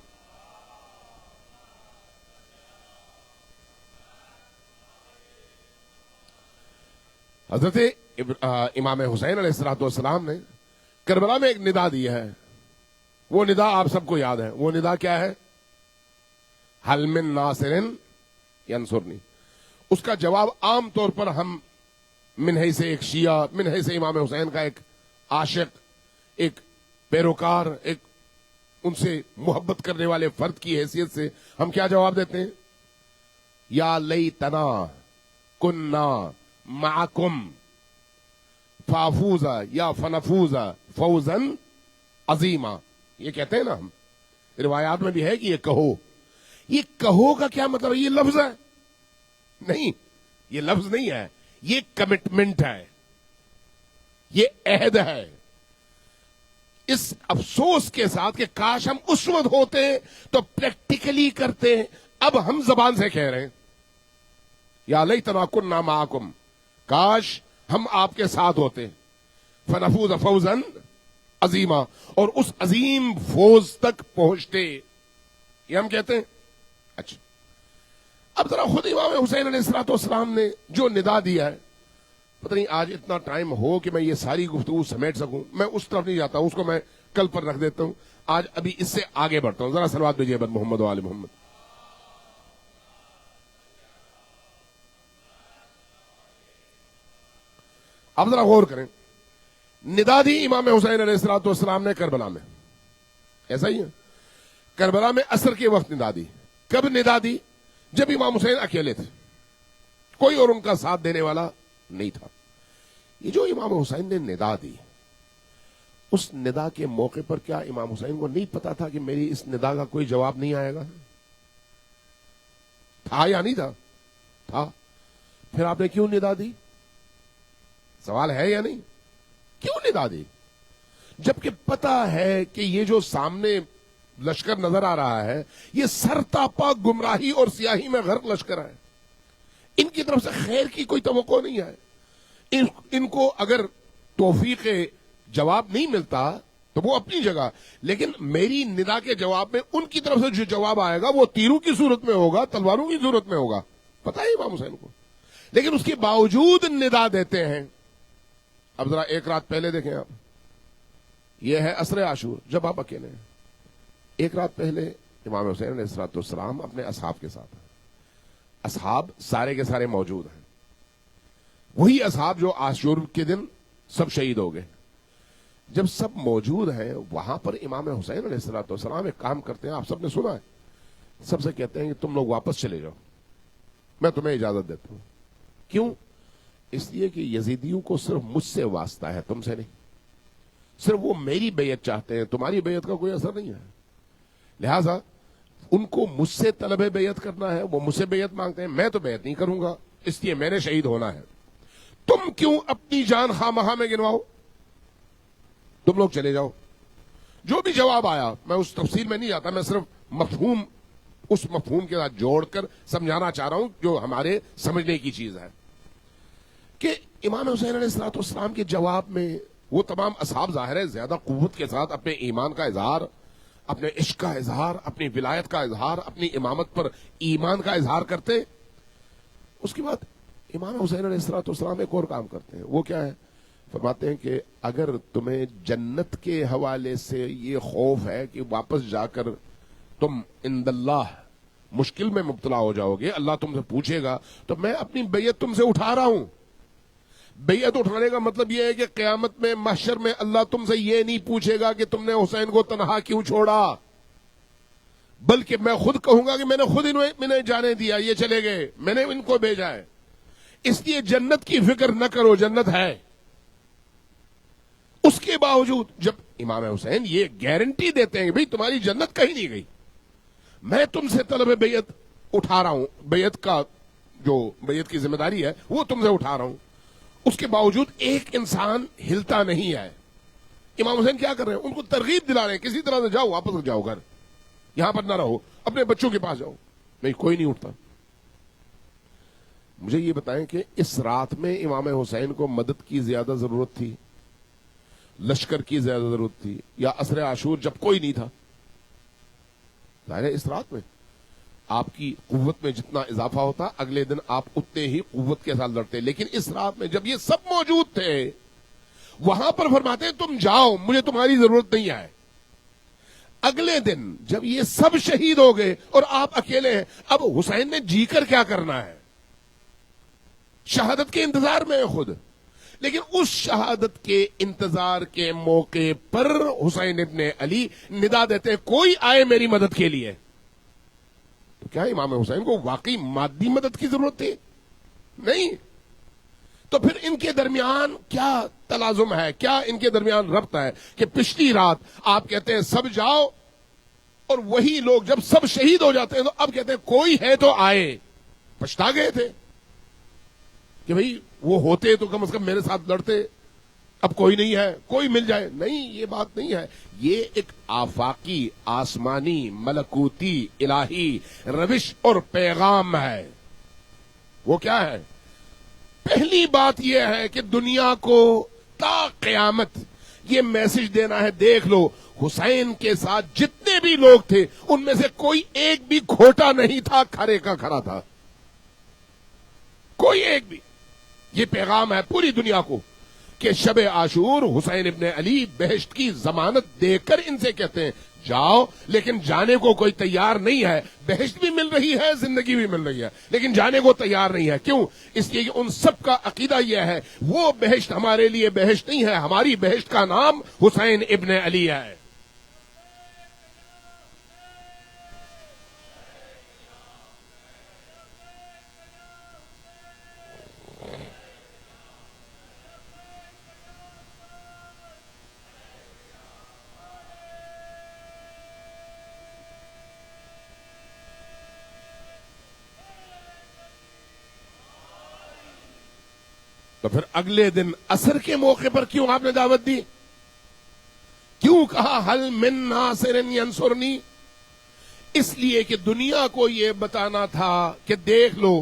حضرت امام حسین علیہ السلام نے کربلا میں ایک ندا دیا ہے، وہ ندا آپ سب کو یاد ہے. وہ ندا کیا ہے؟ حل من ناصر ینصرنی. اس کا جواب عام طور پر ہم منہی سے ایک شیعہ، منہی سے امام حسین کا ایک عاشق، ایک پیروکار، ایک ان سے محبت کرنے والے فرد کی حیثیت سے ہم کیا جواب دیتے ہیں؟ یا لیتنا کننا معکم فافوزا یا فنفوزا فوزا عظیما. یہ کہتے ہیں نا ہم، روایات میں بھی ہے کہ یہ کہو. یہ کہو کا کیا مطلب ہے؟ یہ لفظ ہے؟ نہیں، یہ لفظ نہیں ہے، یہ کمٹمنٹ ہے، یہ عہد ہے. اس افسوس کے ساتھ کہ کاش ہم اس وقت ہوتے تو پریکٹیکلی کرتے. اب ہم زبان سے کہہ رہے ہیں یا لیتنا کننا معکم، کاش ہم آپ کے ساتھ ہوتے، فنفوز فوزا عظیما، اور اس عظیم فوز تک پہنچتے. یہ ہم کہتے ہیں. اچھا، اب ذرا خود امام حسین علیہ الصلوۃ والسلام نے جو ندا دیا ہے، پتہ نہیں آج اتنا ٹائم ہو کہ میں یہ ساری گفتگو سمیٹ سکوں. میں اس طرف نہیں جاتا ہوں، اس کو میں کل پر رکھ دیتا ہوں. آج ابھی اس سے آگے بڑھتا ہوں. ذرا صلوات بھیجیے بد محمد و آل محمد. اب ذرا غور کریں، ندا دی امام حسین علیہ الصلوۃ والسلام نے کربلا میں. ایسا ہی ہے، کربلا میں عصر کے وقت ندا دی. کب ندا دی؟ جب امام حسین اکیلے تھے، کوئی اور ان کا ساتھ دینے والا نہیں تھا. یہ جو امام حسین نے ندا دی، اس ندا کے موقع پر کیا امام حسین کو نہیں پتا تھا کہ میری اس ندا کا کوئی جواب نہیں آئے گا؟ تھا یا نہیں تھا؟ تھا. پھر آپ نے کیوں ندا دی؟ سوال ہے یا نہیں؟ کیوں ندا دی جبکہ پتا ہے کہ یہ جو سامنے لشکر نظر آ رہا ہے یہ سرتاپا گمراہی اور سیاہی میں غرق لشکر ہے. ان کی طرف سے خیر کی کوئی توقع نہیں ہے. ان کو اگر توفیق جواب نہیں ملتا تو وہ اپنی جگہ، لیکن میری ندا کے جواب میں ان کی طرف سے جو جواب آئے گا وہ تیروں کی صورت میں ہوگا، تلواروں کی صورت میں ہوگا. پتہ ہے امام حسین کو، لیکن اس کے باوجود ندا دیتے ہیں. اب ذرا ایک رات پہلے دیکھیں آپ، یہ ہے عصر عاشور، جب آپ اکیلے ہیں. ایک رات پہلے امام حسین علیہ الصلوۃ والسلام اپنے اصحاب کے ساتھ ہیں. اصحاب سارے کے سارے موجود ہیں، وہی اصحاب جو عاشور کے دن سب شہید ہو گئے. جب سب موجود ہیں وہاں پر امام حسین علیہ الصلوۃ والسلام ایک کام کرتے ہیں، آپ سب نے سنا ہے. سب سے کہتے ہیں کہ تم لوگ واپس چلے جاؤ، میں تمہیں اجازت دیتا ہوں. کیوں؟ اس لیے کہ یزیدیوں کو صرف مجھ سے واسطہ ہے، تم سے نہیں. صرف وہ میری بیعت چاہتے ہیں، تمہاری بیعت کا کوئی اثر نہیں ہے. لہذا ان کو مجھ سے طلب بیعت کرنا ہے، وہ مجھ سے بیعت مانگتے ہیں، میں تو بیعت نہیں کروں گا، اس لیے میں نے شہید ہونا ہے. تم کیوں اپنی جان خواہ میں گنواؤ؟ تم لوگ چلے جاؤ. جو بھی جواب آیا، میں اس تفصیل میں نہیں جاتا، میں صرف مفہوم، اس مفہوم کے ساتھ جوڑ کر سمجھانا چاہ رہا ہوں جو ہمارے سمجھنے کی چیز ہے. کہ امام حسین علیہ الصلوۃ والسلام کے جواب میں وہ تمام اصحاب ظاہر ہے زیادہ قوت کے ساتھ اپنے ایمان کا اظہار، اپنے عشق کا اظہار، اپنی ولایت کا اظہار، اپنی امامت پر ایمان کا اظہار کرتے. اس کے بعد امام حسین علیہ الصلوۃ والسلام ایک اور کام کرتے ہیں. وہ کیا ہے؟ فرماتے ہیں کہ اگر تمہیں جنت کے حوالے سے یہ خوف ہے کہ واپس جا کر تم عند اللہ مشکل میں مبتلا ہو جاؤ گے، اللہ تم سے پوچھے گا، تو میں اپنی بیعت تم سے اٹھا رہا ہوں. بیعت اٹھانے کا مطلب یہ ہے کہ قیامت میں محشر میں اللہ تم سے یہ نہیں پوچھے گا کہ تم نے حسین کو تنہا کیوں چھوڑا، بلکہ میں خود کہوں گا کہ میں نے خود انہیں جانے دیا، یہ چلے گئے، میں نے ان کو بھیجا ہے. اس لیے جنت کی فکر نہ کرو، جنت ہے. اس کے باوجود جب امام حسین یہ گارنٹی دیتے ہیں کہ بھئی تمہاری جنت کہیں نہیں گئی، میں تم سے طلب بیعت اٹھا رہا ہوں، بیعت کا جو بیعت کی ذمہ داری ہے وہ تم سے اٹھا رہا ہوں، اس کے باوجود ایک انسان ہلتا نہیں ہے. امام حسین کیا کر رہے ہیں؟ ان کو ترغیب دلا رہے ہیں کسی طرح سے جاؤ، واپس جاؤ گھر، یہاں پر نہ رہو، اپنے بچوں کے پاس جاؤ. نہیں، کوئی نہیں اٹھتا. مجھے یہ بتائیں کہ اس رات میں امام حسین کو مدد کی زیادہ ضرورت تھی، لشکر کی زیادہ ضرورت تھی، یا عصر عاشور جب کوئی نہیں تھا؟ ظاہر ہے اس رات میں آپ کی قوت میں جتنا اضافہ ہوتا اگلے دن آپ اتنے ہی قوت کے ساتھ لڑتے. لیکن اس رات میں جب یہ سب موجود تھے وہاں پر فرماتے ہیں تم جاؤ، مجھے تمہاری ضرورت نہیں ہے۔ اگلے دن جب یہ سب شہید ہو گئے اور آپ اکیلے ہیں، اب حسین نے جی کر کیا کرنا ہے؟ شہادت کے انتظار میں ہے خود، لیکن اس شہادت کے انتظار کے موقع پر حسین ابن علی ندا دیتے ہیں کوئی آئے میری مدد کے لیے۔ تو کیا امام حسین کو واقعی مادی مدد کی ضرورت تھی؟ نہیں۔ تو پھر ان کے درمیان کیا تلازم ہے، کیا ان کے درمیان ربط ہے کہ پچھلی رات آپ کہتے ہیں سب جاؤ، اور وہی لوگ جب سب شہید ہو جاتے ہیں تو اب کہتے ہیں کوئی ہے تو آئے۔ پچھتا گئے تھے کہ بھئی وہ ہوتے تو کم از کم میرے ساتھ لڑتے، اب کوئی نہیں ہے، کوئی مل جائے۔ نہیں، یہ بات نہیں ہے، یہ ایک آفاقی، آسمانی، ملکوتی، الہی روش اور پیغام ہے۔ وہ کیا ہے؟ پہلی بات یہ ہے کہ دنیا کو تا قیامت یہ میسج دینا ہے، دیکھ لو حسین کے ساتھ جتنے بھی لوگ تھے ان میں سے کوئی ایک بھی کھوٹا نہیں تھا، کھرے کا کھرا تھا، کوئی ایک بھی۔ یہ پیغام ہے پوری دنیا کو کہ شب عاشور حسین ابن علی بہشت کی ضمانت دے کر ان سے کہتے ہیں جاؤ، لیکن جانے کو کوئی تیار نہیں ہے۔ بہشت بھی مل رہی ہے، زندگی بھی مل رہی ہے، لیکن جانے کو تیار نہیں ہے۔ کیوں؟ اس لیے کہ ان سب کا عقیدہ یہ ہے وہ بہشت ہمارے لیے بہشت نہیں ہے، ہماری بہشت کا نام حسین ابن علی ہے۔ تو پھر اگلے دن عصر کے موقع پر کیوں آپ نے دعوت دی؟ کیوں کہا حل من ناصر ینصرنی؟ اس لیے کہ دنیا کو یہ بتانا تھا کہ دیکھ لو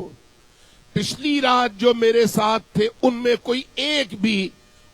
پچھلی رات جو میرے ساتھ تھے ان میں کوئی ایک بھی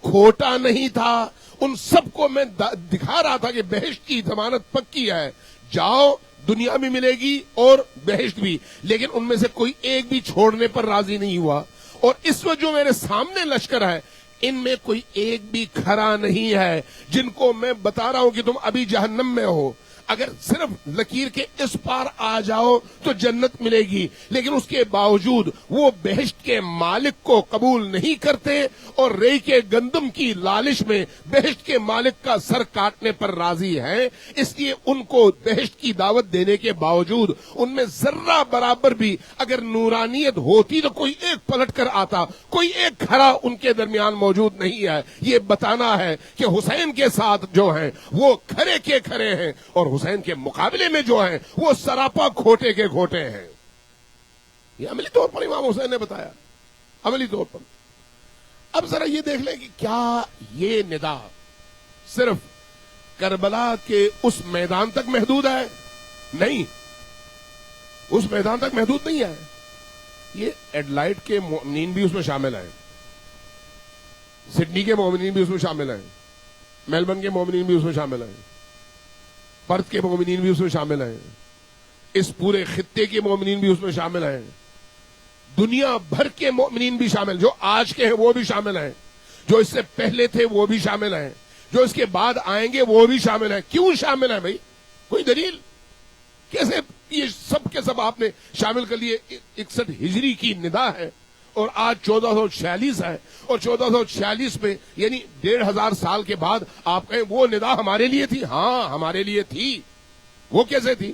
کھوٹا نہیں تھا، ان سب کو میں دکھا رہا تھا کہ بہشت کی ضمانت پکی ہے، جاؤ دنیا بھی ملے گی اور بہشت بھی، لیکن ان میں سے کوئی ایک بھی چھوڑنے پر راضی نہیں ہوا۔ اور اس وقت جو میرے سامنے لشکر ہے ان میں کوئی ایک بھی کھرا نہیں ہے، جن کو میں بتا رہا ہوں کہ تم ابھی جہنم میں ہو، اگر صرف لکیر کے اس پار آ جاؤ تو جنت ملے گی، لیکن اس کے باوجود وہ بہشت کے مالک کو قبول نہیں کرتے اور ری کے گندم کی لالچ میں بہشت کے مالک کا سر کاٹنے پر راضی ہیں۔ اس لیے ان کو بہشت کی دعوت دینے کے باوجود ان میں ذرہ برابر بھی اگر نورانیت ہوتی تو کوئی ایک پلٹ کر آتا، کوئی ایک کھڑا ان کے درمیان موجود نہیں ہے۔ یہ بتانا ہے کہ حسین کے ساتھ جو ہیں وہ کھڑے کے کھڑے ہیں اور حسین کے مقابلے میں جو ہیں وہ سراپا کھوٹے کے کھوٹے ہیں۔ یہ عملی طور پر امام حسین نے بتایا، عملی طور پر۔ اب ذرا یہ دیکھ لیں کہ کیا یہ ندا صرف کربلا کے اس میدان تک محدود ہے؟ نہیں، اس میدان تک محدود نہیں ہے۔ یہ ایڈلائٹ کے مومنین بھی اس میں شامل ہیں، سڈنی کے مومنین بھی اس میں شامل ہیں، میلبرن کے مومنین بھی اس میں شامل ہیں، پرتھ کے مومنین بھی اس میں شامل ہیں، اس پورے خطے کے مومنین بھی اس میں شامل ہیں، دنیا بھر کے مومنین بھی شامل، جو آج کے ہیں وہ بھی شامل ہیں، جو اس سے پہلے تھے وہ بھی شامل ہیں، جو اس کے بعد آئیں گے وہ بھی شامل ہیں۔ کیوں شامل ہیں بھائی؟ کوئی دلیل؟ کیسے یہ سب کے سب آپ نے شامل کر لیے؟ 61 ہجری کی ندا ہے اور آج 1446 ہے، اور 1446 میں یعنی 1500 سال کے بعد آپ کہیں وہ ندا ہمارے لیے تھی؟ ہاں ہمارے لیے تھی۔ وہ کیسے تھی؟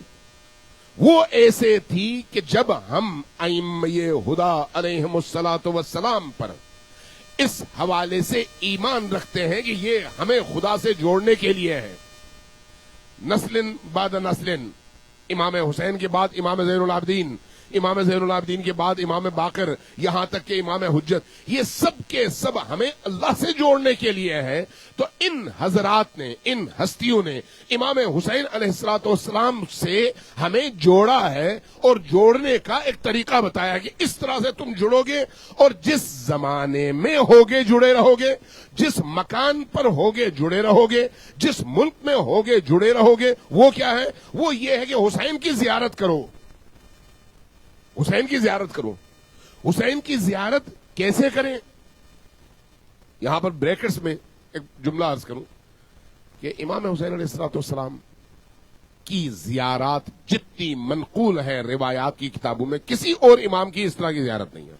وہ ایسے تھی کہ جب ہم ائمہ ہدا علیہم الصلاۃ والسلام پر اس حوالے سے ایمان رکھتے ہیں کہ یہ ہمیں خدا سے جوڑنے کے لیے ہے، نسل بعد نسل، امام حسین کے بعد امام زین العابدین، امام زین العابدین کے بعد امام باقر، یہاں تک کہ امام حجت، یہ سب کے سب ہمیں اللہ سے جوڑنے کے لیے ہے۔ تو ان حضرات نے، ان ہستیوں نے امام حسین علیہ الصلوۃ والسلام سے ہمیں جوڑا ہے اور جوڑنے کا ایک طریقہ بتایا کہ اس طرح سے تم جڑو گے، اور جس زمانے میں ہوگے جڑے رہو گے، جس مکان پر ہوگے جڑے رہو گے، جس ملک میں ہوگے جڑے رہو گے۔ وہ کیا ہے؟ وہ یہ ہے کہ حسین کی زیارت کرو، حسین کی زیارت کرو۔ حسین کی زیارت کیسے کریں؟ یہاں پر بریکٹس میں ایک جملہ عرض کروں کہ امام حسین علیہ السلام کی زیارات جتنی منقول ہے روایات کی کتابوں میں، کسی اور امام کی اس طرح کی زیارت نہیں ہے،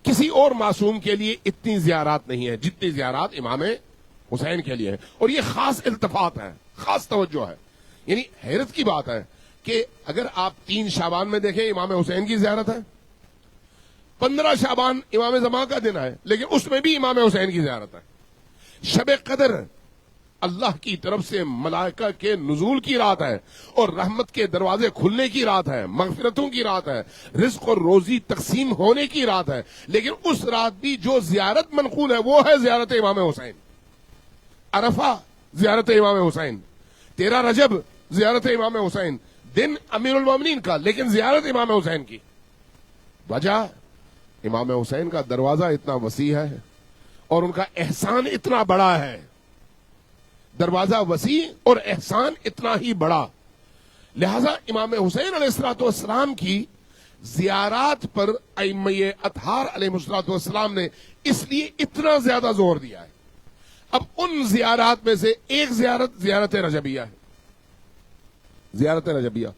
کسی اور معصوم کے لیے اتنی زیارات نہیں ہے جتنی زیارات امام حسین کے لیے ہے. اور یہ خاص التفات ہے، خاص توجہ ہے. یعنی حیرت کی بات ہے کہ اگر آپ 3 شعبان میں دیکھیں امام حسین کی زیارت ہے، 15 شعبان امام زمان کا دن ہے لیکن اس میں بھی امام حسین کی زیارت ہے. شب قدر اللہ کی طرف سے ملائکہ کے نزول کی رات ہے اور رحمت کے دروازے کھلنے کی رات ہے، مغفرتوں کی رات ہے، رزق اور روزی تقسیم ہونے کی رات ہے، لیکن اس رات بھی جو زیارت منقول ہے وہ ہے زیارت امام حسین. عرفہ زیارت امام حسین، 13 رجب زیارت امام حسین، دن امیر المومنین کا لیکن زیارت امام حسین کی. وجہ امام حسین کا دروازہ اتنا وسیع ہے اور ان کا احسان اتنا بڑا ہے، دروازہ وسیع اور احسان اتنا ہی بڑا، لہذا امام حسین علیہ السلام کی زیارات پر ائمہ اطہار علیہ السلام نے اس لیے اتنا زیادہ زور دیا ہے. اب ان زیارات میں سے ایک زیارت رجبیہ ہے. زیارت رجبیہ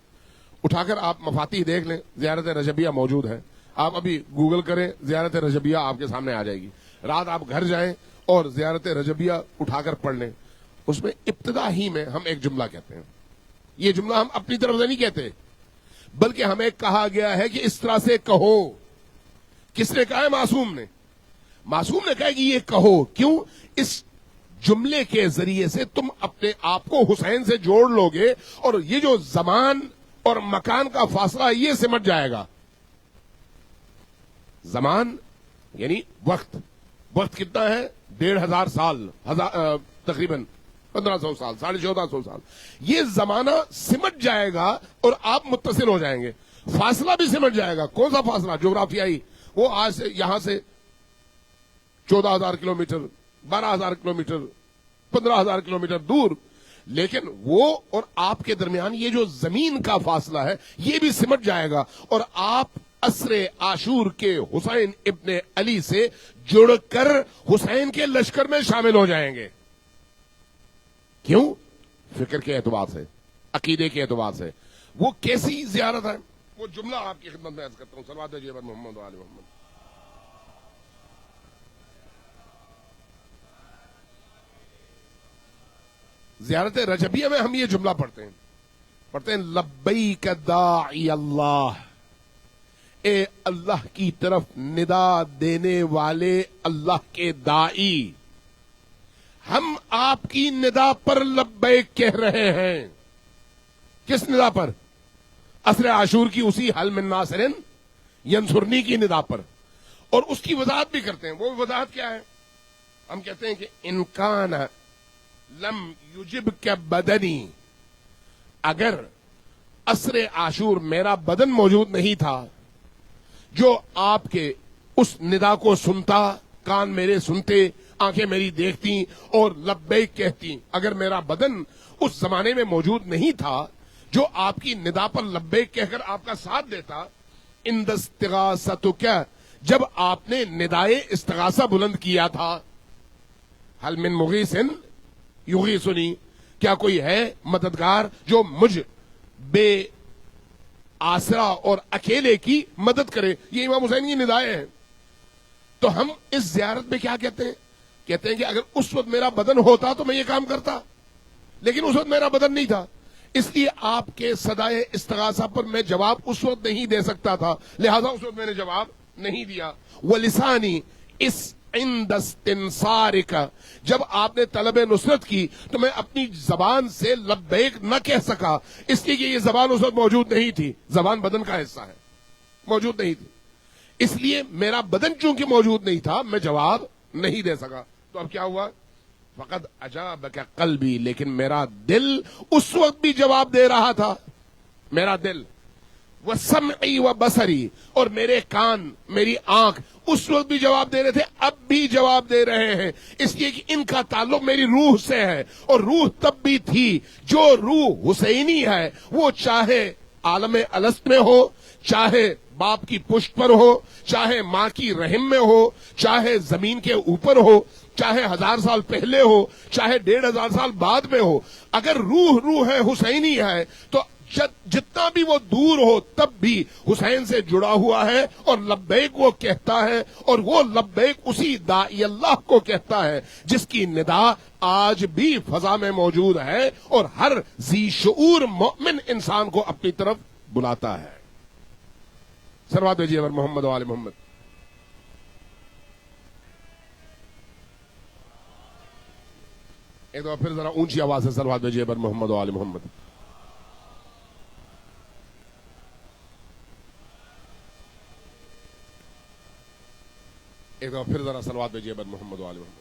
اٹھا کر آپ مفاتیح دیکھ لیں، زیارت رجبیہ موجود ہے. آپ ابھی گوگل کریں زیارت رجبیہ آپ کے سامنے آ جائے گی. رات آپ گھر جائیں اور زیارت رجبیہ اٹھا کر پڑھ لیں. اس میں ابتدا ہی میں ہم ایک جملہ کہتے ہیں. یہ جملہ ہم اپنی طرف سے نہیں کہتے بلکہ ہمیں کہا گیا ہے کہ اس طرح سے کہو. کس نے کہا ہے؟ معصوم نے. معصوم نے کہا کہ یہ کہو. کیوں؟ اس جملے کے ذریعے سے تم اپنے آپ کو حسین سے جوڑ لو گے اور یہ جو زمان اور مکان کا فاصلہ یہ سمٹ جائے گا. زمان یعنی وقت کتنا ہے؟ 1500 سال، تقریباً 1500 سال، 1450 سال. یہ زمانہ سمٹ جائے گا اور آپ متصل ہو جائیں گے. فاصلہ بھی سمٹ جائے گا. کون سا فاصلہ؟ جغرافیائی. وہ آج سے یہاں سے 14,000 کلومیٹر، 12,000 کلومیٹر، 15,000 کلومیٹر دور، لیکن وہ اور آپ کے درمیان یہ جو زمین کا فاصلہ ہے یہ بھی سمٹ جائے گا اور آپ عصر عاشور کے حسین ابن علی سے جڑ کر حسین کے لشکر میں شامل ہو جائیں گے. کیوں؟ فکر کے اعتبار سے، عقیدے کے اعتبار سے. وہ کیسی زیارت ہے؟ وہ جملہ آپ کی خدمت میں عرض کرتا ہوں. صلوات جی بر محمد و آل محمد. زیارت رجبیہ میں ہم یہ جملہ پڑھتے ہیں لبیک داعی اللہ، اے اللہ کی طرف ندا دینے والے اللہ کے دائی، ہم آپ کی ندا پر لبیک کہہ رہے ہیں. کس ندا پر؟ عصر عاشور کی اسی حل من ناصر ینصرنی کی ندا پر. اور اس کی وضاحت بھی کرتے ہیں. وہ وضاحت کیا ہے؟ ہم کہتے ہیں کہ انکان لم یجب کے بدنی، اگر عصر عاشور میرا بدن موجود نہیں تھا جو آپ کے اس ندا کو سنتا، کان میرے سنتے، آنکھیں میری دیکھتی اور لبیک کہتی، اگر میرا بدن اس زمانے میں موجود نہیں تھا جو آپ کی ندا پر لبیک کہہ کر آپ کا ساتھ دیتا، ان دستغاثتک، جب آپ نے ندائے استغاثہ بلند کیا تھا، حل من مغیث یغیثنی، کیا کوئی ہے مددگار جو مجھ بے آسرا اور اکیلے کی مدد کرے. یہ امام حسین کی ندائیں ہیں. تو ہم اس زیارت میں کیا کہتے ہیں؟ کہتے ہیں کہ اگر اس وقت میرا بدن ہوتا تو میں یہ کام کرتا، لیکن اس وقت میرا بدن نہیں تھا، اس لیے آپ کے صدائے استغاثہ پر میں جواب اس وقت نہیں دے سکتا تھا، لہذا اس وقت میں نے جواب نہیں دیا. وَلِسَانِي اس عند استنصارک، جب آپ نے طلب نصرت کی تو میں اپنی زبان سے لبیک نہ کہہ سکا، اس لیے کہ یہ زبان اس وقت موجود نہیں تھی. زبان بدن کا حصہ ہے، موجود نہیں تھی، اس لیے میرا بدن چونکہ موجود نہیں تھا میں جواب نہیں دے سکا. تو اب کیا ہوا؟ فقد اجابک قلبی، لیکن میرا دل اس وقت بھی جواب دے رہا تھا. میرا دل وسمعی وبصری، اور میرے کان، میری آنکھ اس وقت بھی جواب دے رہے تھے، اب بھی جواب دے رہے ہیں، اس لیے کہ ان کا تعلق میری روح سے ہے. اور روح تب بھی تھی، جو روح حسینی ہے وہ چاہے عالم الست میں ہو، چاہے باپ کی پشت پر ہو، چاہے ماں کی رحم میں ہو، چاہے زمین کے اوپر ہو، چاہے 1000 سال پہلے ہو، چاہے 1500 سال بعد میں ہو، اگر روح حسینی ہے تو جتنا بھی وہ دور ہو تب بھی حسین سے جڑا ہوا ہے، اور لبیک وہ کہتا ہے، اور وہ لبیک اسی داعی اللہ کو کہتا ہے جس کی ندا آج بھی فضا میں موجود ہے اور ہر ذی شعور مومن انسان کو اپنی طرف بلاتا ہے۔ سلوات بھیجیے بر محمد و آل محمد۔ ایک دفعہ پھر ذرا اونچی آواز سے سلوات بھیجیے بر محمد و آل محمد۔ ایک دفعہ پھر ذرا سلوات بھیجیے بر محمد و آل محمد۔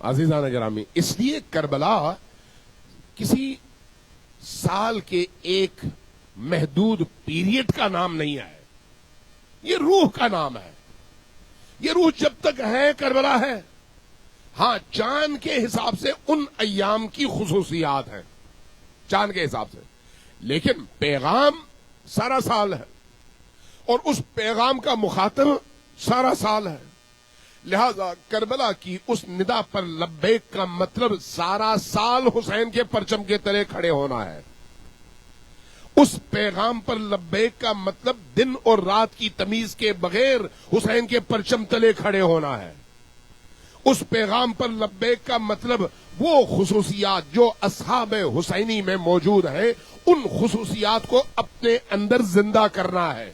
عزیزان گرامی، اس لیے کربلا کسی سال کے ایک محدود پیریڈ کا نام نہیں ہے، یہ روح کا نام ہے۔ یہ روح جب تک ہے کربلا ہے۔ ہاں، چاند کے حساب سے ان ایام کی خصوصیات ہیں، چاند کے حساب سے، لیکن پیغام سارا سال ہے، اور اس پیغام کا مخاطب سارا سال ہے۔ لہذا کربلا کی اس ندا پر لبیک کا مطلب سارا سال حسین کے پرچم کے تلے کھڑے ہونا ہے۔ اس پیغام پر لبیک کا مطلب دن اور رات کی تمیز کے بغیر حسین کے پرچم تلے کھڑے ہونا ہے۔ اس پیغام پر لبیک کا مطلب وہ خصوصیات جو اصحاب حسینی میں موجود ہیں، ان خصوصیات کو اپنے اندر زندہ کرنا ہے،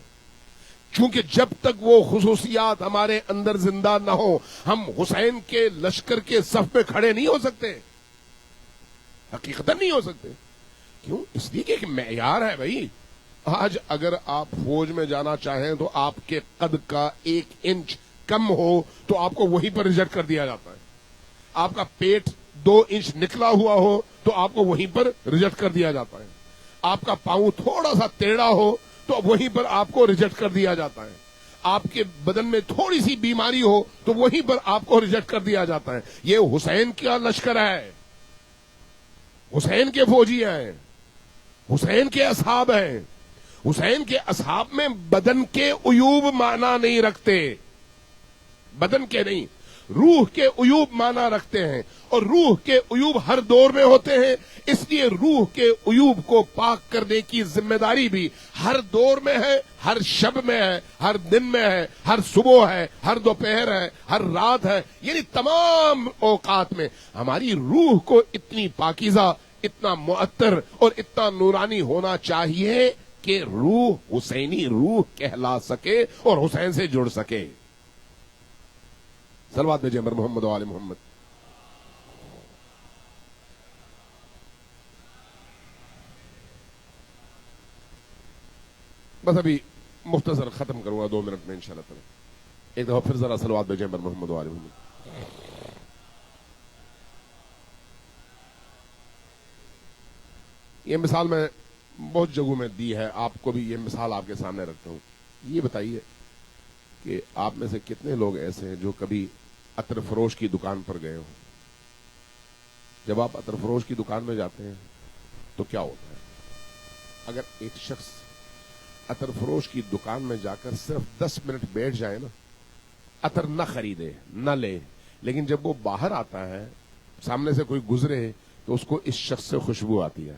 کیونکہ جب تک وہ خصوصیات ہمارے اندر زندہ نہ ہو ہم حسین کے لشکر کے صف میں کھڑے نہیں ہو سکتے، حقیقتاً نہیں ہو سکتے۔ کیوں؟ اس لیے کہ ایک معیار ہے بھائی۔ آج اگر آپ فوج میں جانا چاہیں تو آپ کے قد کا 1 انچ کم ہو تو آپ کو وہیں پر ریجیکٹ کر دیا جاتا ہے۔ آپ کا پیٹ 2 انچ نکلا ہوا ہو تو آپ کو وہیں پر ریجیکٹ کر دیا جاتا ہے۔ آپ کا پاؤں تھوڑا سا ٹیڑھا ہو تو وہیں پر آپ کو ریجیکٹ کر دیا جاتا ہے۔ آپ کے بدن میں تھوڑی سی بیماری ہو تو وہیں پر آپ کو ریجیکٹ کر دیا جاتا ہے۔ یہ حسین کا لشکر ہے، حسین کے فوجی ہیں، حسین کے اصحاب ہیں۔ حسین کے اصحاب میں بدن کے عیوب معنی نہیں رکھتے، بدن کے نہیں، روح کے عیوب معنی رکھتے ہیں، اور روح کے عیوب ہر دور میں ہوتے ہیں۔ اس لیے روح کے عیوب کو پاک کرنے کی ذمہ داری بھی ہر دور میں ہے، ہر شب میں ہے، ہر دن میں ہے، ہر صبح ہے، ہر دوپہر ہے، ہر رات ہے، یعنی تمام اوقات میں ہماری روح کو اتنی پاکیزہ، اتنا معطر اور اتنا نورانی ہونا چاہیے کہ روح حسینی روح کہلا سکے اور حسین سے جڑ سکے۔ صلوات بھیجیے بر محمد و آل محمد۔ بس ابھی مختصر ختم کروں گا 2 منٹ میں انشاءاللہ تعالی۔ ایک دفعہ پھر ذرا صلوات بھیجیں بر محمد و آل محمد۔ یہ مثال میں بہت جگہوں میں دی ہے، آپ کو بھی یہ مثال آپ کے سامنے رکھتا ہوں۔ یہ بتائیے کہ آپ میں سے کتنے لوگ ایسے ہیں جو کبھی عطر فروش کی دکان پر گئے ہوں؟ جب آپ عطر فروش کی دکان میں جاتے ہیں تو کیا ہوتا ہے؟ اگر ایک شخص عطر فروش کی دکان میں جا کر صرف 10 منٹ بیٹھ جائے نا، عطر نہ خریدے نہ لے، لیکن جب وہ باہر آتا ہے، سامنے سے کوئی گزرے تو اس کو اس شخص سے خوشبو آتی ہے۔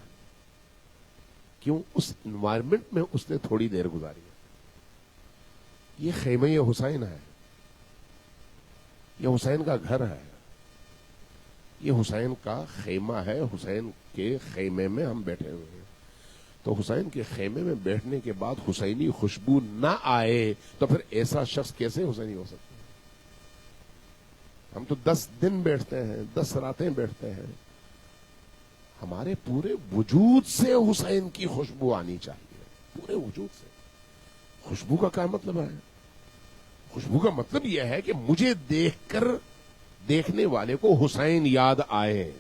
کیوں؟ اس انوائرمنٹ میں اس نے تھوڑی دیر گزاری ہے۔ یہ خیمہ حسین ہے، یہ حسین کا گھر ہے، یہ حسین کا خیمہ ہے۔ حسین کے خیمے میں ہم بیٹھے ہوئے ہیں، تو حسین کے خیمے میں بیٹھنے کے بعد حسینی خوشبو نہ آئے تو پھر ایسا شخص کیسے حسینی ہو سکتا ہے؟ ہم تو 10 دن بیٹھتے ہیں، 10 راتیں بیٹھتے ہیں، ہمارے پورے وجود سے حسین کی خوشبو آنی چاہیے، پورے وجود سے۔ خوشبو کا کیا مطلب ہے؟ خوشبو کا مطلب یہ ہے کہ مجھے دیکھ کر دیکھنے والے کو حسین یاد آئے،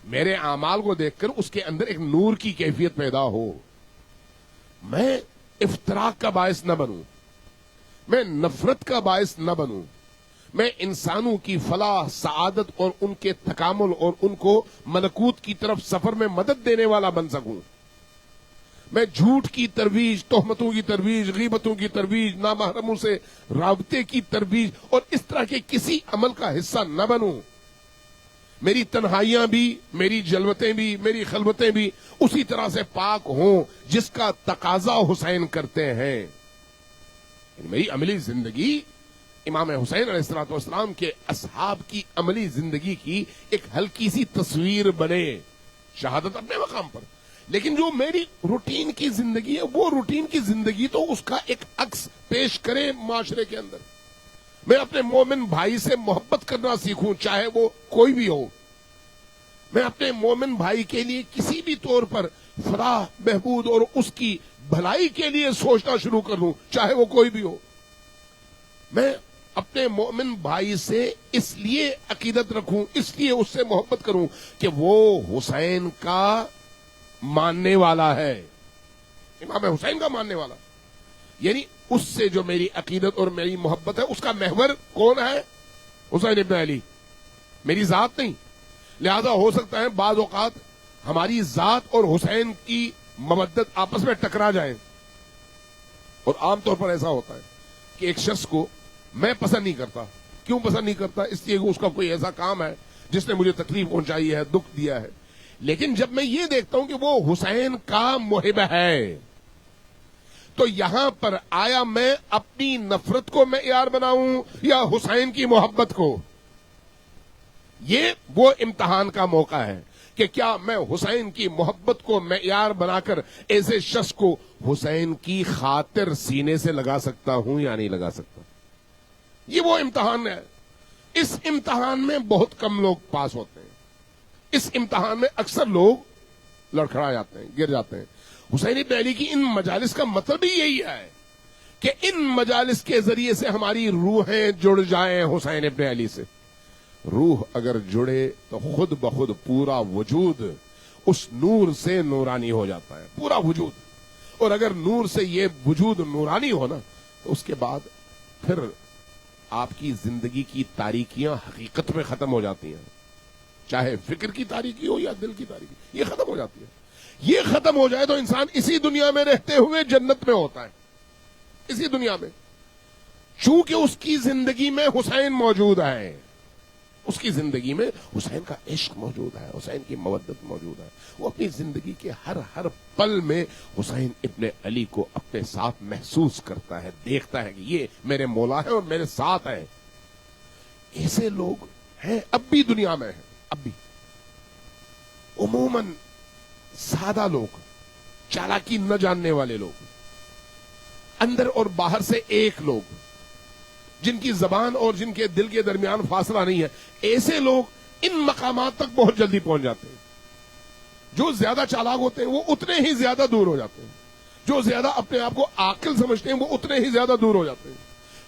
میرے اعمال کو دیکھ کر اس کے اندر ایک نور کی کیفیت پیدا ہو، میں افتراق کا باعث نہ بنوں، میں نفرت کا باعث نہ بنوں، میں انسانوں کی فلاح سعادت اور ان کے تکامل اور ان کو ملکوت کی طرف سفر میں مدد دینے والا بن سکوں. میں جھوٹ کی ترویج، تہمتوں کی ترویج، غیبتوں کی ترویج، نامحرموں سے رابطے کی ترویج اور اس طرح کے کسی عمل کا حصہ نہ بنوں. میری تنہائیاں بھی، میری جلوتیں بھی، میری خلوتیں بھی اسی طرح سے پاک ہوں جس کا تقاضا حسین کرتے ہیں. میری عملی زندگی امام حسین علیہ السلام کے اصحاب کی عملی زندگی کی ایک ہلکی سی تصویر بنے. شہادت اپنے مقام پر، لیکن جو میری روٹین کی زندگی ہے وہ روٹین کی زندگی تو اس کا ایک عکس پیش کرے معاشرے کے اندر. میں اپنے مومن بھائی سے محبت کرنا سیکھوں، چاہے وہ کوئی بھی ہو. میں اپنے مومن بھائی کے لیے کسی بھی طور پر فلاح بہبود اور اس کی بھلائی کے لیے سوچنا شروع کر دوں، چاہے وہ کوئی بھی ہو. میں اپنے مومن بھائی سے اس لیے عقیدت رکھوں، اس لیے اس سے محبت کروں کہ وہ حسین کا ماننے والا ہے، امام حسین کا ماننے والا. یعنی اس سے جو میری عقیدت اور میری محبت ہے اس کا محور کون ہے؟ حسین ابن علی، میری ذات نہیں. لہذا ہو سکتا ہے بعض اوقات ہماری ذات اور حسین کی مودت آپس میں ٹکرا جائیں، اور عام طور پر ایسا ہوتا ہے کہ ایک شخص کو میں پسند نہیں کرتا. کیوں پسند نہیں کرتا؟ اس لیے کہ اس کا کوئی ایسا کام ہے جس نے مجھے تکلیف پہنچائی ہے، دکھ دیا ہے. لیکن جب میں یہ دیکھتا ہوں کہ وہ حسین کا محب ہے تو یہاں پر آیا میں اپنی نفرت کو معیار بناؤں یا حسین کی محبت کو؟ یہ وہ امتحان کا موقع ہے کہ کیا میں حسین کی محبت کو معیار بنا کر ایسے شخص کو حسین کی خاطر سینے سے لگا سکتا ہوں یا نہیں لگا سکتا. یہ وہ امتحان ہے. اس امتحان میں بہت کم لوگ پاس ہوتے ہیں. اس امتحان میں اکثر لوگ لڑکھڑا جاتے ہیں، گر جاتے ہیں. حسین ابن علی کی ان مجالس کا مطلب ہی یہی ہے کہ ان مجالس کے ذریعے سے ہماری روحیں جڑ جائیں حسین ابن علی سے. روح اگر جڑے تو خود بخود پورا وجود اس نور سے نورانی ہو جاتا ہے، پورا وجود. اور اگر نور سے یہ وجود نورانی ہو نا تو اس کے بعد پھر آپ کی زندگی کی تاریکیاں حقیقت میں ختم ہو جاتی ہیں. چاہے فکر کی تاریکی ہو یا دل کی تاریکی، یہ ختم ہو جاتی ہے. یہ ختم ہو جائے تو انسان اسی دنیا میں رہتے ہوئے جنت میں ہوتا ہے، اسی دنیا میں. چونکہ اس کی زندگی میں حسین موجود ہے، اس کی زندگی میں حسین کا عشق موجود ہے، حسین کی مودت موجود ہے. وہ اپنی زندگی کے ہر پل میں حسین ابن علی کو اپنے ساتھ محسوس کرتا ہے، دیکھتا ہے کہ یہ میرے مولا ہے اور میرے ساتھ ہے. ایسے لوگ ہیں اب بھی دنیا میں ہیں. اب بھی عموماً سادہ لوگ، چالاکی نہ جاننے والے لوگ، اندر اور باہر سے ایک لوگ جن کی زبان اور جن کے دل کے درمیان فاصلہ نہیں ہے، ایسے لوگ ان مقامات تک بہت جلدی پہنچ جاتے ہیں. جو زیادہ چالاک ہوتے ہیں وہ اتنے ہی زیادہ دور ہو جاتے ہیں. جو زیادہ اپنے آپ کو عاقل سمجھتے ہیں وہ اتنے ہی زیادہ دور ہو جاتے ہیں.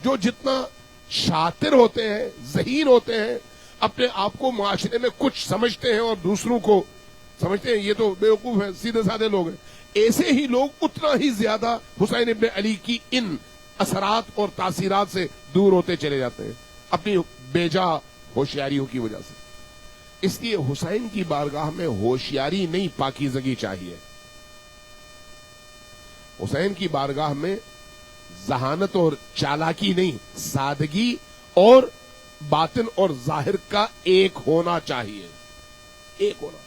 جو جتنا شاطر ہوتے ہیں، ذہین ہوتے ہیں، اپنے آپ کو معاشرے میں کچھ سمجھتے ہیں اور دوسروں کو سمجھتے ہیں یہ تو بیوقوف ہیں، سیدھے سادے لوگ ہیں، ایسے ہی لوگ اتنا ہی زیادہ حسین ابن علی کی ان اثرات اور تاثیرات سے دور ہوتے چلے جاتے ہیں اپنی بیجا ہوشیاریوں کی وجہ سے. اس لیے حسین کی بارگاہ میں ہوشیاری نہیں، پاکیزگی چاہیے. حسین کی بارگاہ میں ذہانت اور چالاکی نہیں، سادگی اور باطن اور ظاہر کا ایک ہونا چاہیے. ایک ہونا،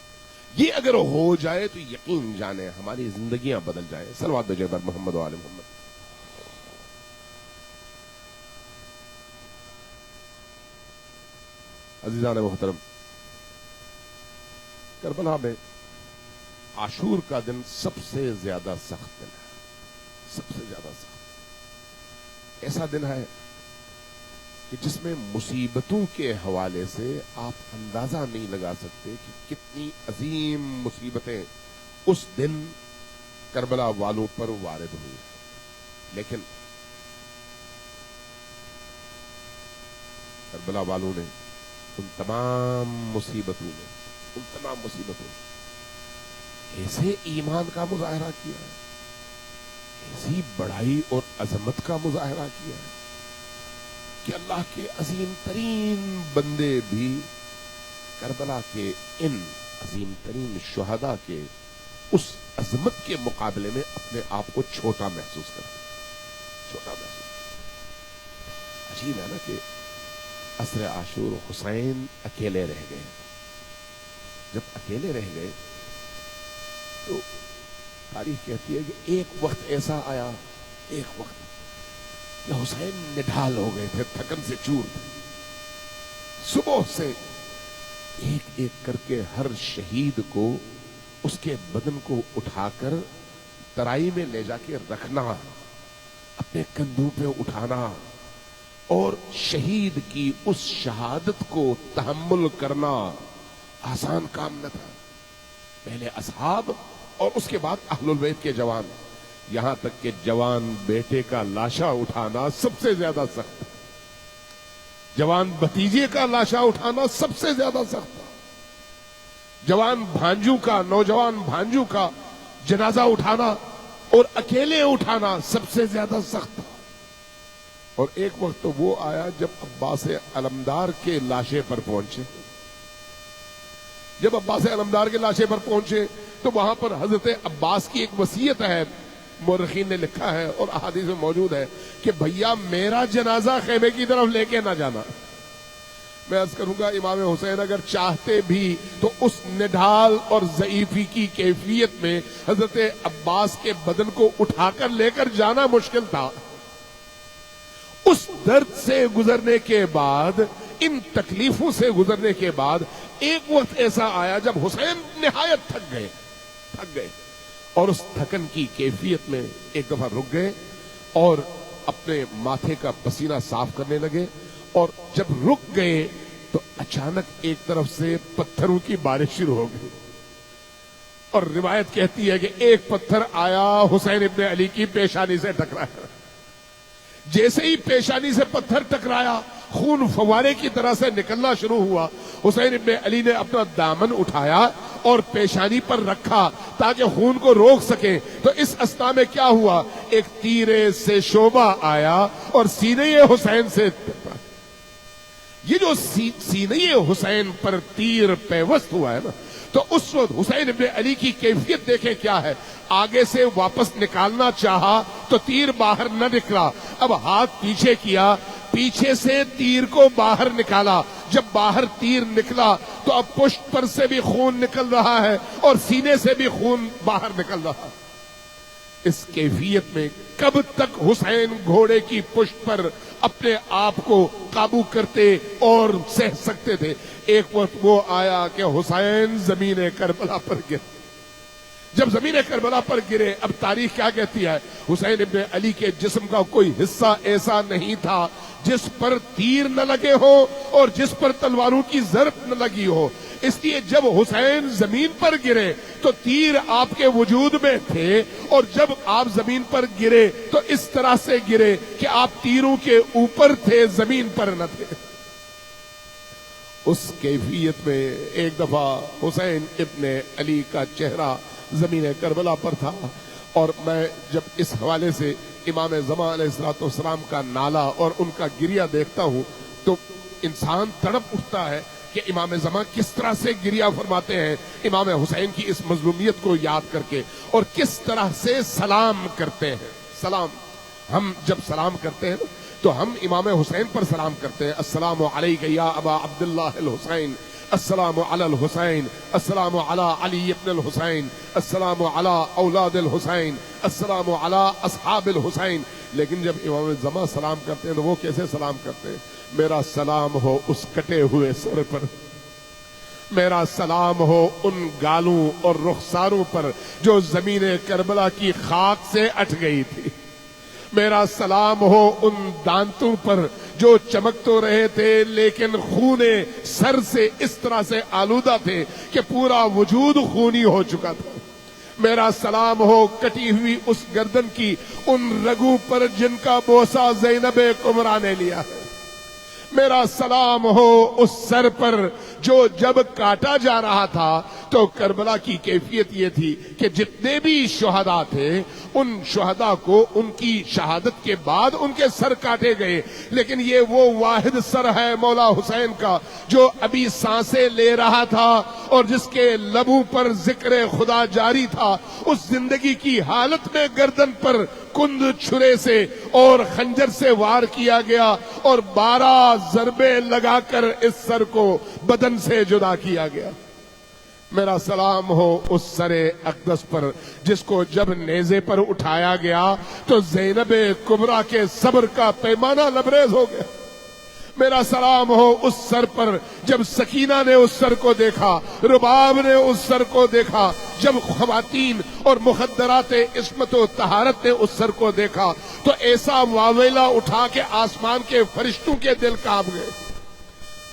یہ اگر ہو جائے تو یقین جانے ہماری زندگیاں بدل جائیں. صلوات بھیجیں بر محمد و آل محمد. عزیزان محترم، کربلا میں عاشور کا دن سب سے زیادہ سخت دن ہے، سب سے زیادہ سخت. ایسا دن ہے کہ جس میں مصیبتوں کے حوالے سے آپ اندازہ نہیں لگا سکتے کہ کتنی عظیم مصیبتیں اس دن کربلا والوں پر وارد ہوئی. لیکن کربلا والوں نے ان تمام مصیبتوں میں ایسے ایمان کا مظاہرہ کیا ہے، ایسی بڑائی اور عظمت کا مظاہرہ کیا ہے کہ اللہ کے عظیم ترین بندے بھی کربلا کے ان عظیم ترین شہداء کے اس عظمت کے مقابلے میں اپنے آپ کو چھوٹا محسوس کرتے، چھوٹا محسوس۔ عجیب ہے نا کہ عصر عاشور حسین اکیلے رہ گئے۔ جب اکیلے رہ گئے تو تاریخ کہتی ہے کہ ایک وقت ایسا آیا، ایک وقت کہ حسین نڈھال ہو گئے تھے، تھکن سے چور تھے۔ صبح سے ایک ایک کر کے ہر شہید کو اس کے بدن کو اٹھا کر ترائی میں لے جا کے رکھنا، اپنے کندھوں پہ اٹھانا اور شہید کی اس شہادت کو تحمل کرنا آسان کام نہ تھا۔ پہلے اصحاب اور اس کے بعد اہل البیت کے جوان، یہاں تک کہ جوان بیٹے کا لاشا اٹھانا سب سے زیادہ سخت، جوان بھتیجے کا لاشا اٹھانا سب سے زیادہ سخت، جوان بھانجو کا، نوجوان بھانجو کا جنازہ اٹھانا اور اکیلے اٹھانا سب سے زیادہ سخت تھا۔ اور ایک وقت تو وہ آیا جب عباس علمدار کے لاشے پر پہنچے، جب عباس علمدار کے لاشے پر پہنچے تو وہاں پر حضرت عباس کی ایک وصیت ہے، مورخین نے لکھا ہے اور احادیث میں موجود ہے کہ بھیا میرا جنازہ خیمے کی طرف لے کے نہ جانا۔ میں عرض کروں گا امام حسین اگر چاہتے بھی تو اس نڈھال اور ضعیفی کی کیفیت میں حضرت عباس کے بدن کو اٹھا کر لے کر جانا مشکل تھا۔ اس درد سے گزرنے کے بعد، ان تکلیفوں سے گزرنے کے بعد ایک وقت ایسا آیا جب حسین نہایت تھک گئے اور اس تھکن کی کیفیت میں ایک دفعہ رک گئے اور اپنے ماتھے کا پسینہ صاف کرنے لگے، اور جب رک گئے تو اچانک ایک طرف سے پتھروں کی بارش شروع ہو گئی، اور روایت کہتی ہے کہ ایک پتھر آیا حسین ابن علی کی پیشانی سے ٹکرایا، جیسے ہی پیشانی سے پتھر ٹکرایا خون فوارے کی طرح سے نکلنا شروع ہوا۔ حسین ابن علی نے اپنا دامن اٹھایا اور پیشانی پر رکھا تاکہ خون کو روک سکے، تو اس اثنا میں کیا ہوا، ایک تیرے سے شعبہ آیا اور سینے حسین سے یہ جو سینے حسین پر تیر پیوست ہوا ہے نا، تو اس وقت حسین ابن علی کی کیفیت دیکھیں کیا ہے۔ آگے سے واپس نکالنا چاہا تو تیر باہر نہ نکلا، اب ہاتھ پیچھے کیا، پیچھے سے تیر کو باہر نکالا، جب باہر تیر نکلا تو اب پشت پر سے بھی خون نکل رہا ہے اور سینے سے بھی خون باہر نکل رہا ہے۔ اس کیفیت میں کب تک حسین گھوڑے کی پشت پر اپنے آپ کو قابو کرتے اور سہ سکتے تھے؟ ایک وقت وہ آیا کہ حسین زمین کربلا پر گرے۔ جب زمین کربلا پر گرے، اب تاریخ کیا کہتی ہے، حسین ابن علی کے جسم کا کوئی حصہ ایسا نہیں تھا جس پر تیر نہ لگے ہو اور جس پر تلواروں کی ضرب نہ لگی ہو، اس لیے جب حسین زمین پر گرے تو تیر آپ کے وجود میں تھے، اور جب آپ زمین پر گرے تو اس طرح سے گرے کہ آپ تیروں کے اوپر تھے، زمین پر نہ تھے۔ اس کیفیت میں ایک دفعہ حسین ابن علی کا چہرہ زمین کربلا پر تھا، اور میں جب اس حوالے سے امام زمان علیہ السلام کا نالا اور ان کا گریہ دیکھتا ہوں تو انسان تڑپ اٹھتا ہے کہ امام زمان کس طرح سے گریہ فرماتے ہیں امام حسین کی اس مظلومیت کو یاد کر کے، اور کس طرح سے سلام کرتے ہیں۔ سلام، ہم جب سلام کرتے ہیں تو ہم امام حسین پر سلام کرتے ہیں، السلام علیک یا ابا عبداللہ الحسین، السلام علی الحسین، السلام علی علی ابن الحسین، السلام علی اولاد الحسین، السلام علی اصحاب الحسین۔ لیکن جب امام زمان سلام کرتے ہیں تو وہ کیسے سلام کرتے ہیں؟ میرا سلام ہو اس کٹے ہوئے سر پر، میرا سلام ہو ان گالوں اور رخساروں پر جو زمین کربلا کی خاک سے اٹھ گئی تھی، میرا سلام ہو ان دانتوں پر جو چمک تو رہے تھے لیکن خون سر سے اس طرح سے آلودہ تھے کہ پورا وجود خونی ہو چکا تھا، میرا سلام ہو کٹی ہوئی اس گردن کی ان رگوں پر جن کا بوسہ زینب کبریٰ نے لیا ہے، میرا سلام ہو اس سر پر جو جب کاٹا جا رہا تھا تو کربلا کی کیفیت یہ تھی کہ جتنے بھی شہداء تھے ان شہداء کو ان کی شہادت کے بعد ان کے سر کاٹے گئے، لیکن یہ وہ واحد سر ہے مولا حسین کا جو ابھی سانسیں لے رہا تھا اور جس کے لبوں پر ذکر خدا جاری تھا، اس زندگی کی حالت میں گردن پر کند چھرے سے اور خنجر سے وار کیا گیا اور 12 ضربے لگا کر اس سر کو بدن سے جدا کیا گیا۔ میرا سلام ہو اس سر اقدس پر جس کو جب نیزے پر اٹھایا گیا تو زینب کبریٰ کے صبر کا پیمانہ لبریز ہو گیا۔ میرا سلام ہو اس سر پر جب سکینہ نے اس سر کو دیکھا، رباب نے اس سر کو دیکھا، جب خواتین اور مخدرات عصمت و طہارت نے اس سر کو دیکھا تو ایسا واویلا اٹھا کہ آسمان کے فرشتوں کے دل کانپ گئے۔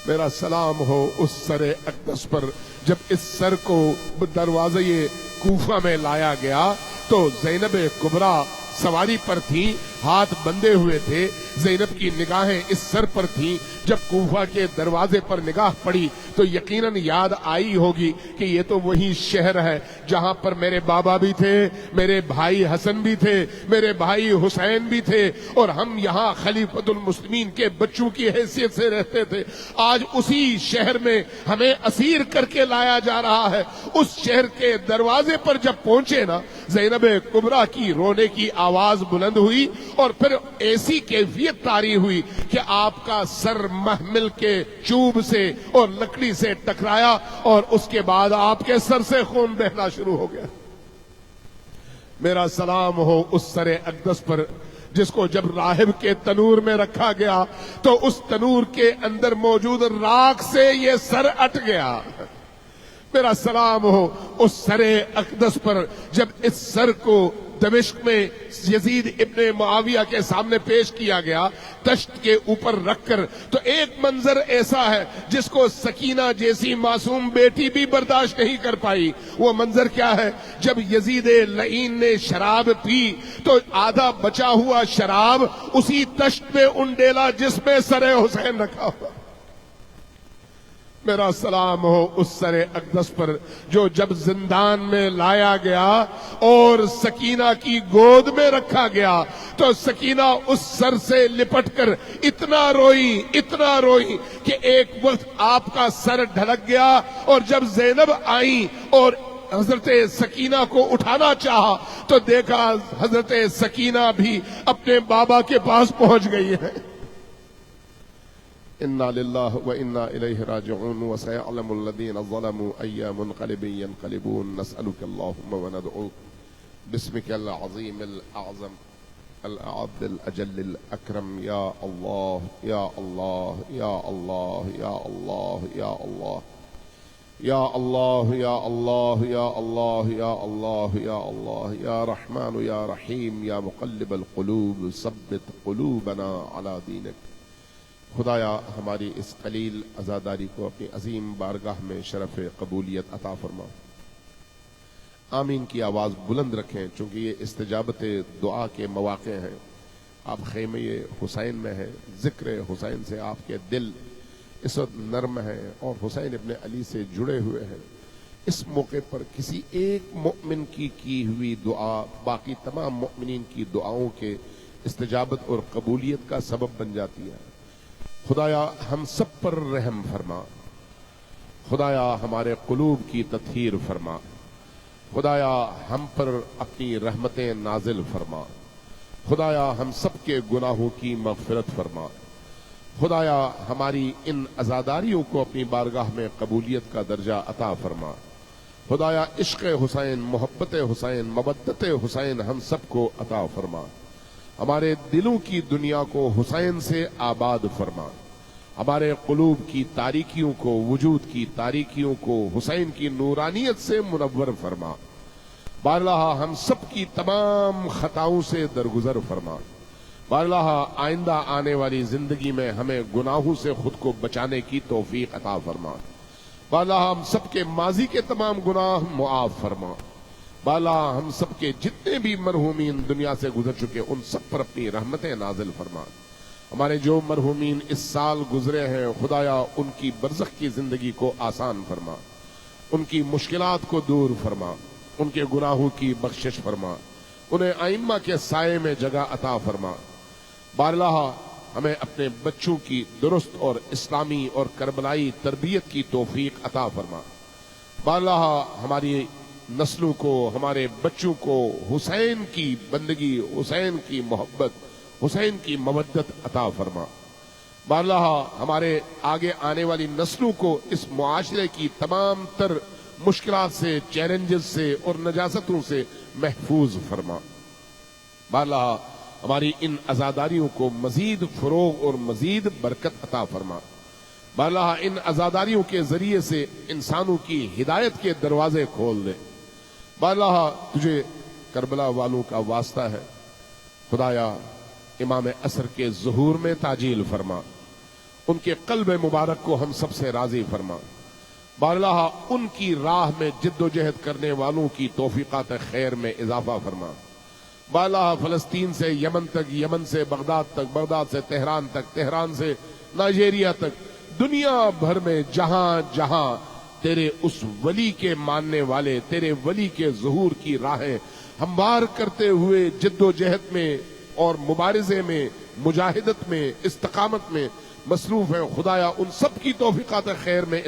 میرا سلام ہو اس سر اقدس پر جب اس سر کو دروازے کوفہ میں لایا گیا تو زینب کبریٰ سواری پر تھی، ہاتھ بندھے ہوئے تھے، زینب کی نگاہیں اس سر پر تھیں۔ جب کوفہ کے دروازے پر نگاہ پڑی تو یقیناً یاد آئی ہوگی کہ یہ تو وہی شہر ہے جہاں پر میرے بابا بھی تھے، میرے بھائی حسن بھی تھے، میرے بھائی حسین بھی تھے اور ہم یہاں خلیفۃ المسلمین کے بچوں کی حیثیت سے رہتے تھے۔ آج اسی شہر میں ہمیں اسیر کر کے لایا جا رہا ہے۔ اس شہر کے دروازے پر جب پہنچے نا، زینب کبریٰ کی رونے کی آواز بلند ہوئی اور پھر ایسی کیفیت طاری ہوئی کہ آپ کا سر محمل کے چوب سے اور لکڑی سے ٹکرایا اور اس کے بعد آپ کے سر سے خون بہنا شروع ہو گیا۔ میرا سلام ہو اس سر اقدس پر جس کو جب راہب کے تنور میں رکھا گیا تو اس تنور کے اندر موجود راکھ سے یہ سر اٹ گیا۔ میرا سلام ہو اس سر اقدس پر جب اس سر کو دمشق میں یزید ابن معاویہ کے سامنے پیش کیا گیا تشت کے اوپر رکھ کر، تو ایک منظر ایسا ہے جس کو سکینہ جیسی معصوم بیٹی بھی برداشت نہیں کر پائی۔ وہ منظر کیا ہے؟ جب یزید لعین نے شراب پی تو آدھا بچا ہوا شراب اسی تشت میں انڈیلا جس میں سر حسین رکھا ہوا۔ میرا سلام ہو اس سر اقدس پر جو جب زندان میں لایا گیا اور سکینہ کی گود میں رکھا گیا تو سکینہ اس سر سے لپٹ کر اتنا روئی کہ ایک وقت آپ کا سر ڈھلک گیا اور جب زینب آئیں اور حضرت سکینہ کو اٹھانا چاہا تو دیکھا حضرت سکینہ بھی اپنے بابا کے پاس پہنچ گئی ہے۔ انا للہ و انا الیہ راجعون وسيعلم الذین ظلموا ای منقلب ینقلبون نسألک اللہم وندعوک باسمک العظیم الاعظم الاعظم الاجل الاکرم یا اللہ یا اللہ یا اللہ یا اللہ یا اللہ یا اللہ یا اللہ یا اللہ یا اللہ یا اللہ یا رحمان یا رحیم یا مقلب القلوب ثبت قلوبنا علی دینک۔ خدایا ہماری اس قلیل عزاداری کو اپنی عظیم بارگاہ میں شرف قبولیت عطا فرما۔ آمین کی آواز بلند رکھیں چونکہ یہ استجابت دعا کے مواقع ہیں۔ آپ خیمہ حسین میں ہیں، ذکر حسین سے آپ کے دل اس وقت نرم ہیں اور حسین ابن علی سے جڑے ہوئے ہیں۔ اس موقع پر کسی ایک مؤمن کی ہوئی دعا باقی تمام مؤمنین کی دعاؤں کے استجابت اور قبولیت کا سبب بن جاتی ہے۔ خدایا ہم سب پر رحم فرما، خدایا ہمارے قلوب کی تطہیر فرما، خدایا ہم پر اپنی رحمتیں نازل فرما، خدایا ہم سب کے گناہوں کی مغفرت فرما، خدایا ہماری ان عزاداریوں کو اپنی بارگاہ میں قبولیت کا درجہ عطا فرما، خدایا عشق حسین، محبت حسین، مودت حسین ہم سب کو عطا فرما، ہمارے دلوں کی دنیا کو حسین سے آباد فرما، ہمارے قلوب کی تاریکیوں کو، وجود کی تاریکیوں کو حسین کی نورانیت سے منور فرما، بارہا ہم سب کی تمام خطاؤں سے درگزر فرما، بارہا آئندہ آنے والی زندگی میں ہمیں گناہوں سے خود کو بچانے کی توفیق عطا فرما، بارہا ہم سب کے ماضی کے تمام گناہ معاف فرما، بالا ہم سب کے جتنے بھی مرحومین دنیا سے گزر چکے ان سب پر اپنی رحمتیں نازل فرما، ہمارے جو مرحومین اس سال گزرے ہیں خدایا ان کی برزخ کی زندگی کو آسان فرما، ان کی مشکلات کو دور فرما، ان کے گناہوں کی بخشش فرما، انہیں ائمہ کے سائے میں جگہ عطا فرما۔ باراللہ ہمیں اپنے بچوں کی درست اور اسلامی اور کربلائی تربیت کی توفیق عطا فرما۔ باراللہ ہماری نسلوں کو، ہمارے بچوں کو حسین کی بندگی، حسین کی محبت، حسین کی مودت عطا فرما۔ باراللہ ہمارے آگے آنے والی نسلوں کو اس معاشرے کی تمام تر مشکلات سے، چیلنجز سے اور نجاستوں سے محفوظ فرما۔ باراللہ ہماری ان عزاداریوں کو مزید فروغ اور مزید برکت عطا فرما۔ باراللہ ان عزاداریوں کے ذریعے سے انسانوں کی ہدایت کے دروازے کھول دے۔ باراللہ تجھے کربلا والوں کا واسطہ ہے، خدایا امام عصر کے ظہور میں تعجیل فرما، ان کے قلب مبارک کو ہم سب سے راضی فرما۔ باراللہ ان کی راہ میں جد و جہد کرنے والوں کی توفیقات خیر میں اضافہ فرما۔ باراللہ فلسطین سے یمن تک، یمن سے بغداد تک، بغداد سے تہران تک، تہران سے نائجیریا تک، دنیا بھر میں جہاں جہاں تیرے اس ولی کے ماننے والے، تیرے ولی کے ظہور کی راہیں ہموار کرتے ہوئے جد و جہد میں اور مبارزے میں، مجاہدت میں، استقامت میں مصروف ہیں، خدایا ان سب کی توفیقات خیر میں